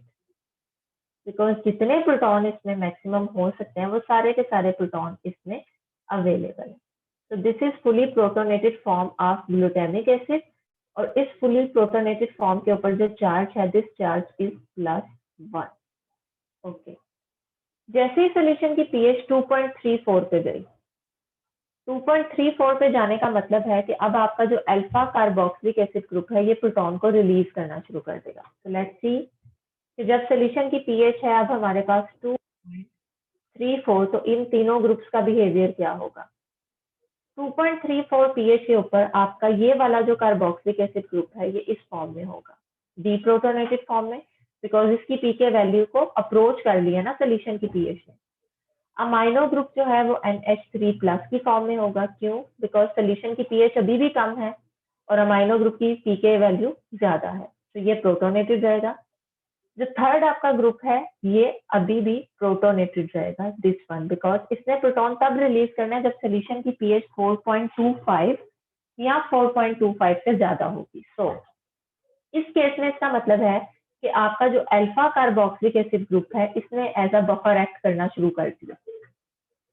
because जितने प्रोटॉन इसमें मैक्सिमम हो सकते हैं वो सारे के सारे प्रोटॉन इसमें अवेलेबल है। तो this is fully protonated form of glutamic acid, और इस फुली प्रोटोनेटेड फॉर्म के ऊपर जो चार्ज है, दिस चार्ज इज +1। ओके, जैसे ही सोल्यूशन की पीएच 2.34 पे गई, 2.34 पे जाने का मतलब है कि अब आपका जो अल्फा कार्बोक्सिलिक एसिड ग्रुप है ये प्रोटॉन को रिलीज करना शुरू कर देगा। तो लेट्स सी कि जब सोल्यूशन की पीएच है अब हमारे पास 2.34, तो इन तीनों ग्रुप्स का बिहेवियर क्या होगा। 2.34 पीएच के ऊपर आपका ये वाला जो कार्बोक्सिलिक एसिड ग्रुप है ये इस फॉर्म में होगा, डीप्रोटोनेटेड फॉर्म में, बिकॉज इसकी पीके वैल्यू को अप्रोच कर लिया ना सोल्यूशन की पीएच ने। अमाइनो ग्रुप जो है वो NH3+ की फॉर्म में होगा। क्यों? बिकॉज सोल्यूशन की पीएच अभी भी कम है और अमाइनो ग्रुप की पीके वैल्यू ज्यादा है, तो ये प्रोटोनेटेड रहेगा। जो थर्ड आपका ग्रुप है ये अभी भी प्रोटोनेटेड रहेगा, दिस वन, बिकॉज इसने प्रोटॉन तब रिलीज करना है जब सोल्यूशन की पीएच 4.25 या 4.25 से ज्यादा होगी। सो इस केस में इसका मतलब है कि आपका जो अल्फा कार्बोक्सिलिक एसिड ग्रुप है इसने एज अ बफर एक्ट करना शुरू कर दिया।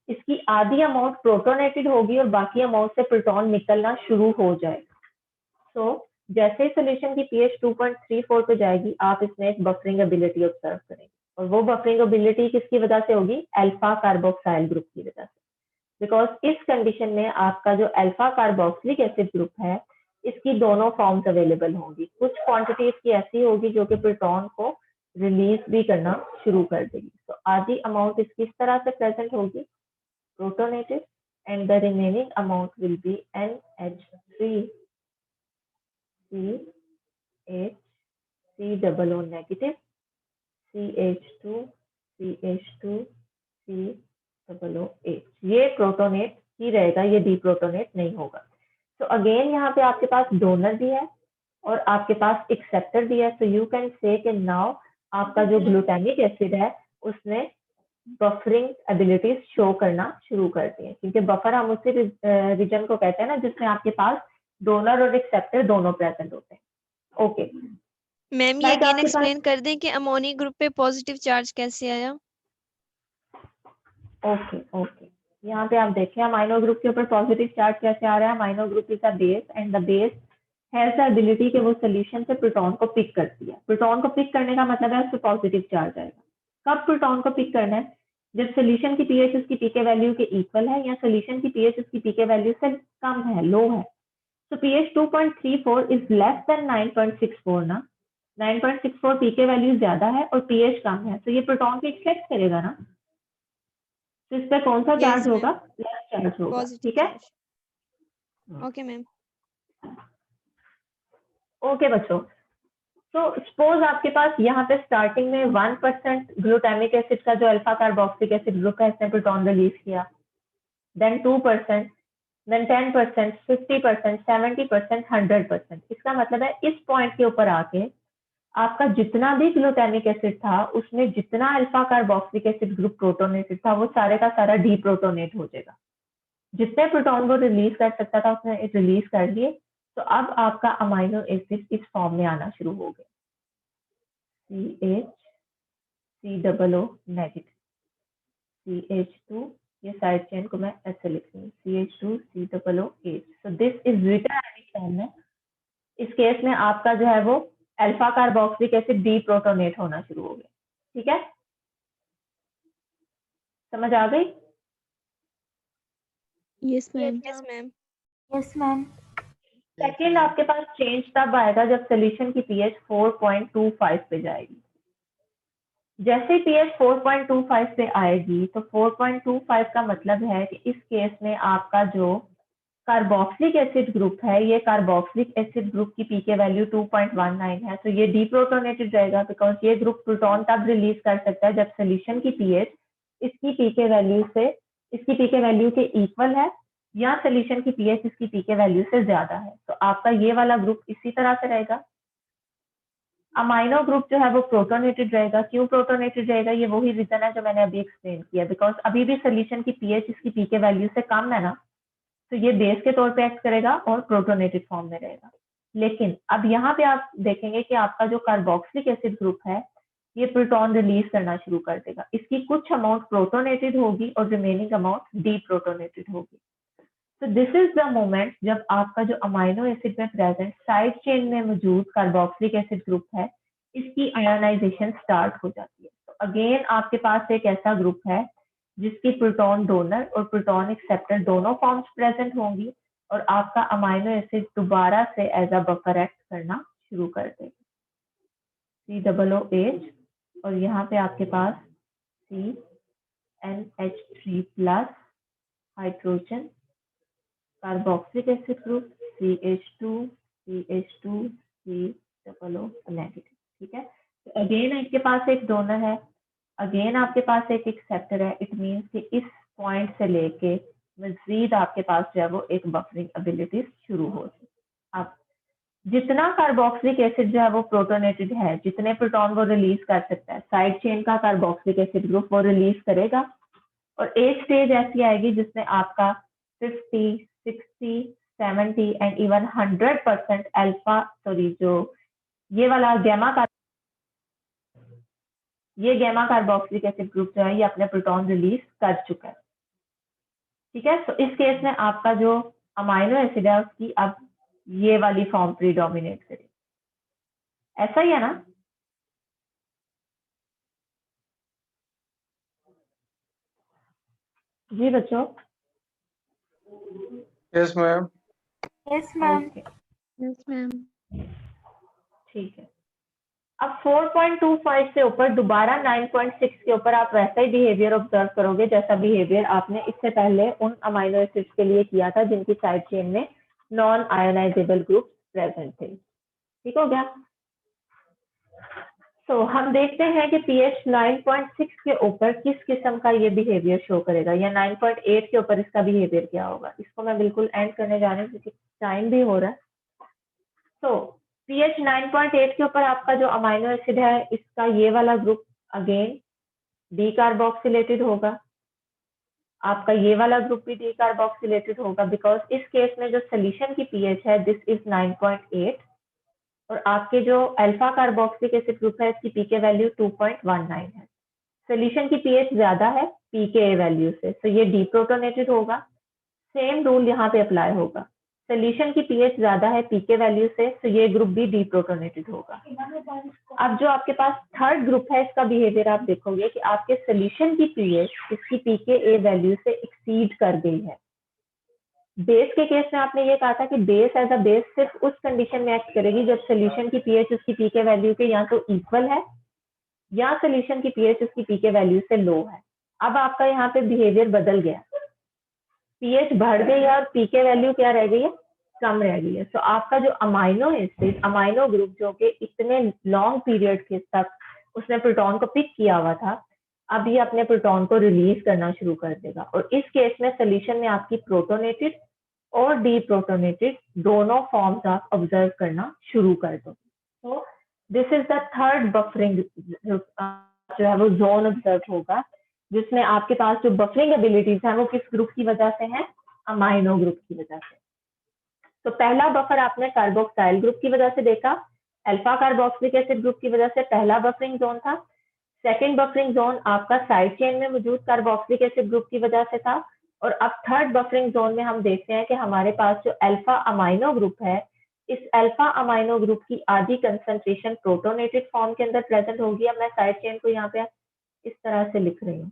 इसकी आधी अमाउंट प्रोटोनेटेड होगी और बाकी अमाउंट से प्रोटॉन निकलना शुरू हो जाएगा। तो जैसे ही सोल्यूशन की पीएच 2.34 पे जाएगी आप इसमें एक बफरिंग एबिलिटी ऑब्जर्व करेंगे, और वो बफरिंग एबिलिटी किसकी वजह से होगी? अल्फा कार्बोक्साइल ग्रुप की वजह से। बिकॉज इस कंडीशन में आपका जो अल्फा कार्बोक्सिलिक एसिड ग्रुप है इसकी दोनों फॉर्म्स अवेलेबल होंगी। कुछ क्वांटिटी इसकी ऐसी होगी जो कि प्रोटॉन को रिलीज भी करना शुरू कर देगी। तो आधी अमाउंट इसकी इस तरह से प्रेजेंट होगी, protonated, and the remaining amount will be NH3 CHCOO negative CH2 COOH। ये प्रोटोनेट ही रहेगा, ये डीप्रोटोनेट नहीं होगा। तो अगेन यहाँ पे आपके पास डोनर भी है और आपके पास एक्सेप्टर भी है। तो यू कैन से कि नाउ आपका जो ग्लूटामिक एसिड है उसने बफरिंग एबिलिटीज शो करना शुरू कर दी है, क्योंकि बफर हम उसी रीजन को कहते हैं ना जिसमें आपके पास डोनर और एक्सेप्टर दोनों प्रेजेंट होते हैं। ओके मैम, ये अगेन एक्सप्लेन कर दें कि अमोनी ग्रुप पे पॉजिटिव चार्ज कैसे आया। ओके यहाँ पे आप देखें अमाइनो ग्रुप के ऊपर पॉजिटिव चार्ज कैसे आ रहा है। Amino group is a base and the base has the ability कि वो सोल्यूशन से प्रोटॉन को पिक करती है। प्रोटॉन को पिक करने का मतलब है उससे पॉजिटिव चार्ज आएगा। कब प्रोटॉन को पिक करना है? जब सोल्यूशन की पीएच उसकी पीके वैल्यू के इक्वल है या सोल्यूशन की पीएच उसकी पीके वैल्यू से कम है, लो है। तो पीएच 2.34 इज लेस देन 9.64 ना, 9.64 पीके वैल्यू ज्यादा है और पीएच कम है, तो ये प्रोटॉन को एक्सेप्ट करेगा ना। तो इस पे कौन सा चार्ज होगा? लेस चार्ज होगा। ठीक है, ओके मैम। ओके बच्चों। तो सपोज आपके पास यहाँ पे स्टार्टिंग में 1% ग्लूटामिक एसिड का जो अल्फा कार्बोक्सिलिक एसिड ग्रुप है इसने प्रोटॉन रिलीज किया, देन 2%, देन 10%, 50%, 70%, 100%। इसका मतलब है इस पॉइंट के ऊपर आके आपका जितना भी ग्लूटामिक एसिड था उसमें जितना alpha carboxylic acid group protonated था वो सारे का सारा डीप्रोटोनेट हो जाएगा। जितने प्रोटॉन वो रिलीज कर सकता था उसने रिलीज कर लिए। तो अब आपका अमाइनो एसिड इस फॉर्म में आना शुरू हो गया, CHCOO नेगेटिव CH2, ये साइड चेन को मैं ऐसे लिख रही हूँ CH2COOH। So this is written as form में। इस केस में आपका जो है वो अल्फा कार्बोक्सिलिक एसिड डीप्रोटोनेट होना शुरू हो गया। ठीक है, समझ आ गई? Yes ma'am. Yes ma'am. Second आपके पास चेंज तब आएगा जब सोल्यूशन की पीएच 4.25 पे जाएगी। जैसे पीएच 4.25 पे आएगी तो 4.25 का मतलब है कि इस केस में आपका जो कार्बोक्सिलिक एसिड ग्रुप है ये कार्बोक्सिलिक एसिड ग्रुप की पीके वैल्यू 2.19 है, तो ये डीप्रोटोनेटेड रहेगा, बिकॉज ये ग्रुप प्रोटॉन तब रिलीज कर सकता है जब सोल्यूशन की पीएच इसकी पीके वैल्यू के इक्वल है या सोल्यूशन की पीएच इसकी पीके वैल्यू से ज्यादा है। तो आपका ये वाला ग्रुप इसी तरह से रहेगा। अमाइनो ग्रुप जो है वो प्रोटोनेटेड रहेगा। क्यों प्रोटोनेटेड रहेगा? ये वही रीजन है जो मैंने अभी एक्सप्लेन किया, बिकॉज अभी भी सोल्यूशन की पीएच इसकी पीके वैल्यू से कम है ना, तो ये बेस के तौर पे एक्ट करेगा और प्रोटोनेटेड फॉर्म में रहेगा। लेकिन अब यहाँ पे आप देखेंगे कि आपका जो कार्बोक्सिलिक एसिड ग्रुप है ये प्रोटॉन रिलीज करना शुरू कर देगा। इसकी कुछ अमाउंट प्रोटोनेटेड होगी और रिमेनिंग अमाउंट डीप्रोटोनेटेड होगी। तो दिस इज द मोमेंट जब आपका जो अमाइनो एसिड में प्रेजेंट साइड चेन में मौजूद कार्बोक्सिलिक एसिड ग्रुप है इसकी आयोनाइजेशन स्टार्ट हो जाती है। तो अगेन आपके पास एक ऐसा ग्रुप है जिसकी प्रोटॉन डोनर और प्रोटॉन एक्सेप्टर दोनों फॉर्म्स प्रेजेंट होंगी और आपका अमाइनो एसिड दोबारा से एज अ बफर एक्ट करना शुरू कर देगा। COOH और यहाँ पे आपके पास CnH3 plus hydrogen carboxylic acid group CH2 COO negative. ठीक है, तो अगेन आपके पास एक डोनर है, अगेन आपके पास एक एक्सेप्टर है। इट मीन्स कि इस पॉइंट से लेके मजीद आपके पास जो है वो एक बफरिंग एबिलिटी शुरू होगी। अब जितना कार्बोक्सिलिक एसिड जो है वो प्रोटोनेटेड है, जितने प्रोटॉन वो रिलीज कर सकता है, साइड चेन का कार्बोक्सिलिक एसिड ग्रुप वो रिलीज करेगा और एक स्टेज ऐसी आएगी जिसमें आपका 50, 60, 70 एंड इवन 100% अल्फा जो ये वाला गैमा कार्बोक्सिलिक एसिड ग्रुप जो है ये अपने प्रोटॉन रिलीज कर चुका है। ठीक है, तो इस केस में आपका जो अमाइनो एसिड है उसकी अब ये वाली फॉर्म प्रीडोमिनेट करेगी। ऐसा ही है ना? जी बच्चों। Yes ma'am. Yes, ma'am. Yes ma'am. ठीक है, अब 4.25 से ऊपर दोबारा 9.6 के ऊपर आप वैसा ही बिहेवियर ऑब्जर्व करोगे जैसा बिहेवियर आपने इससे पहले उन अमाइनो एसिड्स के लिए किया था जिनकी साइड चेन में नॉन आयोनाइजेबल ग्रुप प्रेजेंट थे। ठीक हो गया? तो हम देखते हैं कि पीएच 9.6 के ऊपर किस किस्म का ये बिहेवियर शो करेगा या 9.8 के ऊपर इसका बिहेवियर क्या होगा। इसको मैं बिल्कुल एंड करने जा रही हूँ क्योंकि टाइम भी हो रहा है। तो पीएच 9.8 के ऊपर आपका जो अमाइनो एसिड है इसका ये वाला ग्रुप अगेन डीकार्बोक्सिलेटेड होगा, आपका ये वाला ग्रुप भी डीकार्बोक्सिलेटेड होगा बिकॉज इस केस में जो सोल्यूशन की पीएच है दिस इज 9.8 और आपके जो अल्फा कार्बोक्सिलिक एसिड ग्रुप है इसकी पीके वैल्यू 2.19 है। सोल्यूशन की पीएच ज्यादा है पीके वैल्यू से, तो ये डीप्रोटोनेटेड होगा। सेम रूल यहाँ पे अप्लाई होगा, सोल्यूशन की पीएच ज्यादा है पीके वैल्यू से, तो ये ग्रुप भी डीप्रोटोनेटेड होगा। अब जो आपके पास थर्ड ग्रुप है इसका बिहेवियर आप देखोगे कि आपके सोल्यूशन की पीएच इसकी पीके वैल्यू से एक्सीड कर गई है। बेस के केस में आपने ये कहा था कि बेस एज अ बेस सिर्फ उस कंडीशन में एक्ट करेगी जब सोल्यूशन की पीएच उसकी पीके वैल्यू के या तो इक्वल है या सोल्यूशन की पीएच उसकी पीके वैल्यू से लो है। अब आपका यहाँ पे बिहेवियर बदल गया, पीएच बढ़ गई है और पीके वैल्यू क्या रह गई है? कम रह गई है। तो आपका जो अमाइनो एसिड अमाइनो ग्रुप जो कि इतने लॉन्ग पीरियड के तक उसने प्रोटॉन को पिक किया हुआ था अब ये अपने प्रोटॉन को रिलीज करना शुरू कर देगा और इस केस में सोल्यूशन में आपकी प्रोटोनेटेड और डीप्रोटोनेटेड दोनों फॉर्म्स आप ऑब्जर्व करना शुरू कर दो। तो this is the third buffering जो है वो जोन ऑब्जर्व होगा जिसमें आपके पास जो बफरिंग एबिलिटीज है वो किस ग्रुप की वजह से है? अमाइनो ग्रुप की वजह से। तो पहला बफर आपने कार्बोक्साइल ग्रुप की वजह से देखा, अल्फा कार्बोक्सिलिक एसिड ग्रुप की वजह से पहला बफरिंग जोन था। सेकेंड बफरिंग जोन आपका साइड चेन में मौजूद कार्बोक्सिलिक एसिड ग्रुप की वजह से था और अब थर्ड बफरिंग जोन में हम देखते हैं कि हमारे पास जो अल्फा अमाइनो ग्रुप है इस अल्फा अमाइनो ग्रुप की आधी कंसंट्रेशन प्रोटोनेटेड फॉर्म के अंदर प्रेजेंट होगी। अब मैं साइड चेन को यहाँ पे इस तरह से लिख रही हूँ,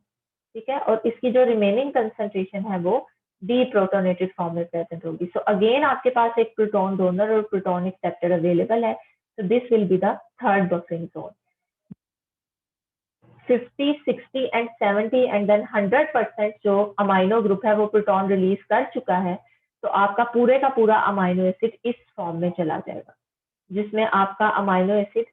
ठीक है, और इसकी जो रिमेनिंग कंसंट्रेशन है वो डीप्रोटोनेटेड फॉर्म में प्रेजेंट होगी। सो अगेन आपके पास एक प्रोटॉन डोनर और प्रोटॉन एक्सेप्टर अवेलेबल है, so this will be the third buffering zone. 50, 60 and 70 and then 100% जो अमाइनो ग्रुप है वो प्रोटॉन रिलीज कर चुका है, तो आपका पूरे का पूरा अमाइनो एसिड इस फॉर्म में चला जाएगा जिसमें आपका अमाइनो एसिड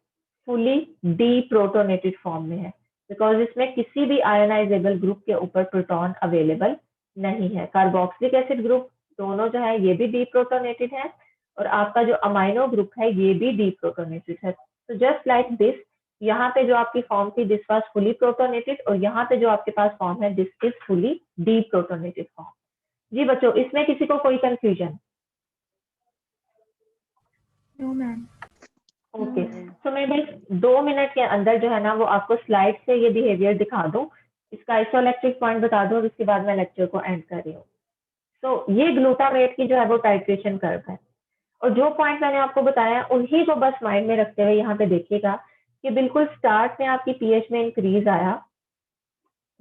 फुली डीप्रोटोनेटेड फॉर्म में है बिकॉज इसमें किसी भी आयोनाइजेबल ग्रुप के ऊपर प्रोटॉन अवेलेबल नहीं है। कार्बोक्सिलिक एसिड ग्रुप दोनों जो है ये भी डीप्रोटोनेटेड है और आपका जो अमाइनो ग्रुप है ये भी डीप्रोटोनेटेड है। तो जस्ट लाइक दिस, यहाँ पे जो आपकी फॉर्म थी दिस वाज फुली प्रोटोनेटेड, और यहाँ पे जो आपके पास फॉर्म है दिस इज फुली डीप्रोटोनेटेड फॉर्म। जी बच्चों, इसमें किसी को कोई कंफ्यूजन? No, ma'am. ओके, तो मैं बस 2 मिनट के अंदर जो है ना वो आपको स्लाइड से ये बिहेवियर दिखा दूं, इसका आइसोइलेक्ट्रिक पॉइंट बता दूं, और उसके बाद मैं लेक्चर को एंड कर रही हूँ। तो ये ग्लूटामेट की जो है वो टाइट्रेशन कर्व है, और जो पॉइंट मैंने आपको बताया उन्हीं को बस माइंड में रखते हुए यहाँ पे देखिएगा कि बिल्कुल स्टार्ट में आपकी पीएच में इंक्रीज आया,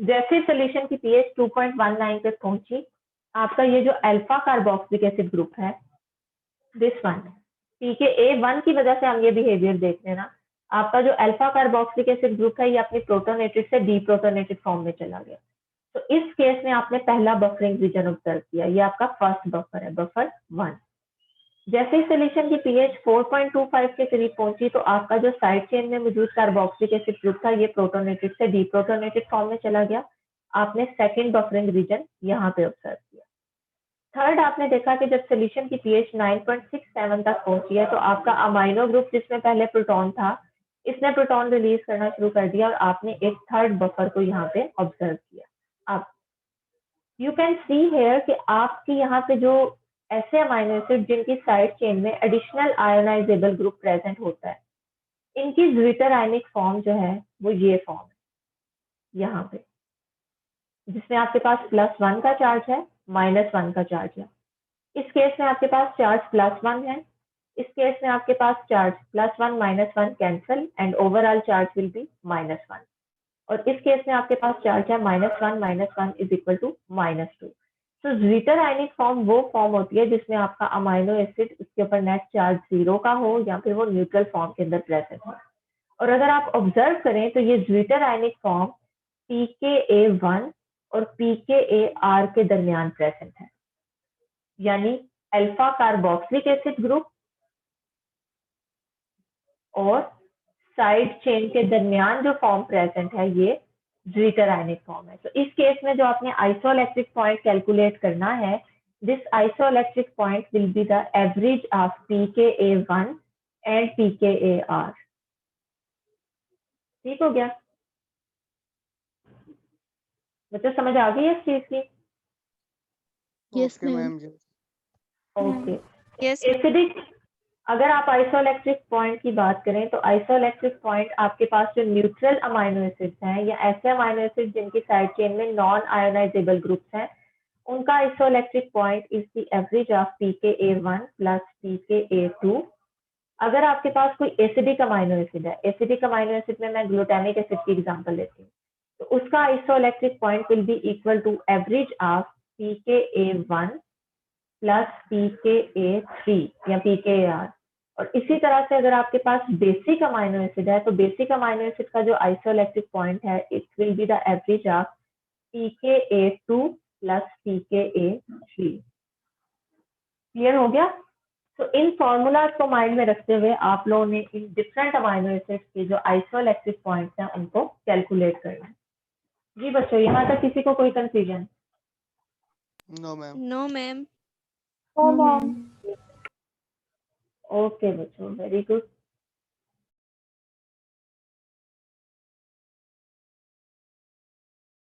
जैसे सोल्यूशन की पीएच 2.19 तक पहुंची, आपका ये जो अल्फा कार्बोक्सिलिक एसिड ग्रुप है दिस वन, pKa1 की वजह से हम ये बिहेवियर देख रहे हैं ना, आपका जो अल्फा कार्बोक्सिलिक एसिड ग्रुप है ये अपनी प्रोटोनेटेड से डीप्रोटोनेटेड फॉर्म में चला गया। तो इस केस में आपने पहला बफरिंग रीजन ऑब्जर्व किया, ये आपका फर्स्ट बफर है, बफर 1। जैसे ही सोल्यूशन की पीएच 4.25 के करीब पहुंची तो आपका जो साइड चेन में मौजूद कार्बोक्सिलिक एसिड ग्रुप था ये प्रोटोनेटेड से डीप्रोटोनेटेड फॉर्म में चला गया। आपने सेकंड बफरिंग रीजन यहाँ पे ऑब्जर्व किया। थर्ड, आपने देखा कि जब सोल्यूशन की पीएच 9.67 तक पहुंची है तो आपका अमाइनो ग्रुप जिसमें पहले प्रोटॉन था इसने प्रोटॉन रिलीज करना शुरू कर दिया, और आपने एक थर्ड बफर को यहाँ पे ऑब्जर्व किया। आप यू कैन सी हेयर कि आपकी यहाँ पे जो ऐसे अमाइनो एसिड जिनकी साइड चेन में एडिशनल आयोनाइजेबल ग्रुप प्रेजेंट होता है, इनकी ज्विटर आयनिक फॉर्म जो है वो ये फॉर्म है यहाँ पे, जिसमें आपके पास +1 का चार्ज है, -1 का चार्ज है। इस केस में आपके पास चार्ज +1 है, इस केस में आपके पास charge +1 -1 cancel and overall charge will be -1, और इस केस में आपके पास चार्ज है -1 -1 इज इक्वल टू -2। तो ज्विटर आयनिक फॉर्म वो फॉर्म होती है जिसमें आपका अमाइनो एसिड उसके ऊपर नेट चार्ज 0 का हो या फिर वो न्यूट्रल फॉर्म के अंदर प्रेजेंट हो। और अगर आप ऑब्जर्व करें तो ये ज्विटर आयनिक फॉर्म pKa1 और pKar के दरमियान प्रेजेंट है, यानी अल्फा कार्बोक्सिलिक एसिड ग्रुप और साइड चेन के दरमियान जो फॉर्म प्रेजेंट है ये ज्विटर आयनिक फॉर्म है। तो इस केस में जो आपने आइसोइलेक्ट्रिक पॉइंट कैलकुलेट करना है, this isoelectric point will be the average of pKa1 and pKar। ठीक हो गया बच्चों, समझ आ गई इस चीज की? Yes, okay ma'am. मैम जी। ओके, यस एसिडिक, अगर आप आइसोइलेक्ट्रिक पॉइंट की बात करें तो आइसोइलेक्ट्रिक पॉइंट आपके पास जो न्यूट्रल अमाइनो एसिड्स हैं या ऐसे अमाइनो एसिड जिनकी साइड चेन में नॉन आयोनाइजेबल ग्रुप्स हैं, उनका isoelectric point is the average of pKa1 plus pKa2। अगर आपके पास कोई एसिडिक अमाइनो एसिड है, एसिडिक अमाइनो एसिड में मैं ग्लूटामिक एसिड की एग्जांपल लेती हूँ, तो उसका isoelectric point will be equal to average of pKa1 plus pKa3 या pKar। और इसी तरह से अगर आपके पास बेसिक अमाइनो एसिड है तो बेसिक अमाइनो एसिड का जो आइसोइलेक्ट्रिक पॉइंट है it will be the average of pKa2 plus pKa3। Clear हो गया? तो इन फॉर्मूलाज को माइंड में रखते हुए आप लोगों ने इन डिफरेंट अमाइनो एसिड्स के जो आइसोइलेक्ट्रिक पॉइंट्स हैं उनको कैलकुलेट करना है। जी बच्चों, यहाँ तक किसी को कोई confusion? No ma'am. No ma'am. No, ma'am. Okay बच्चों, वेरी गुड।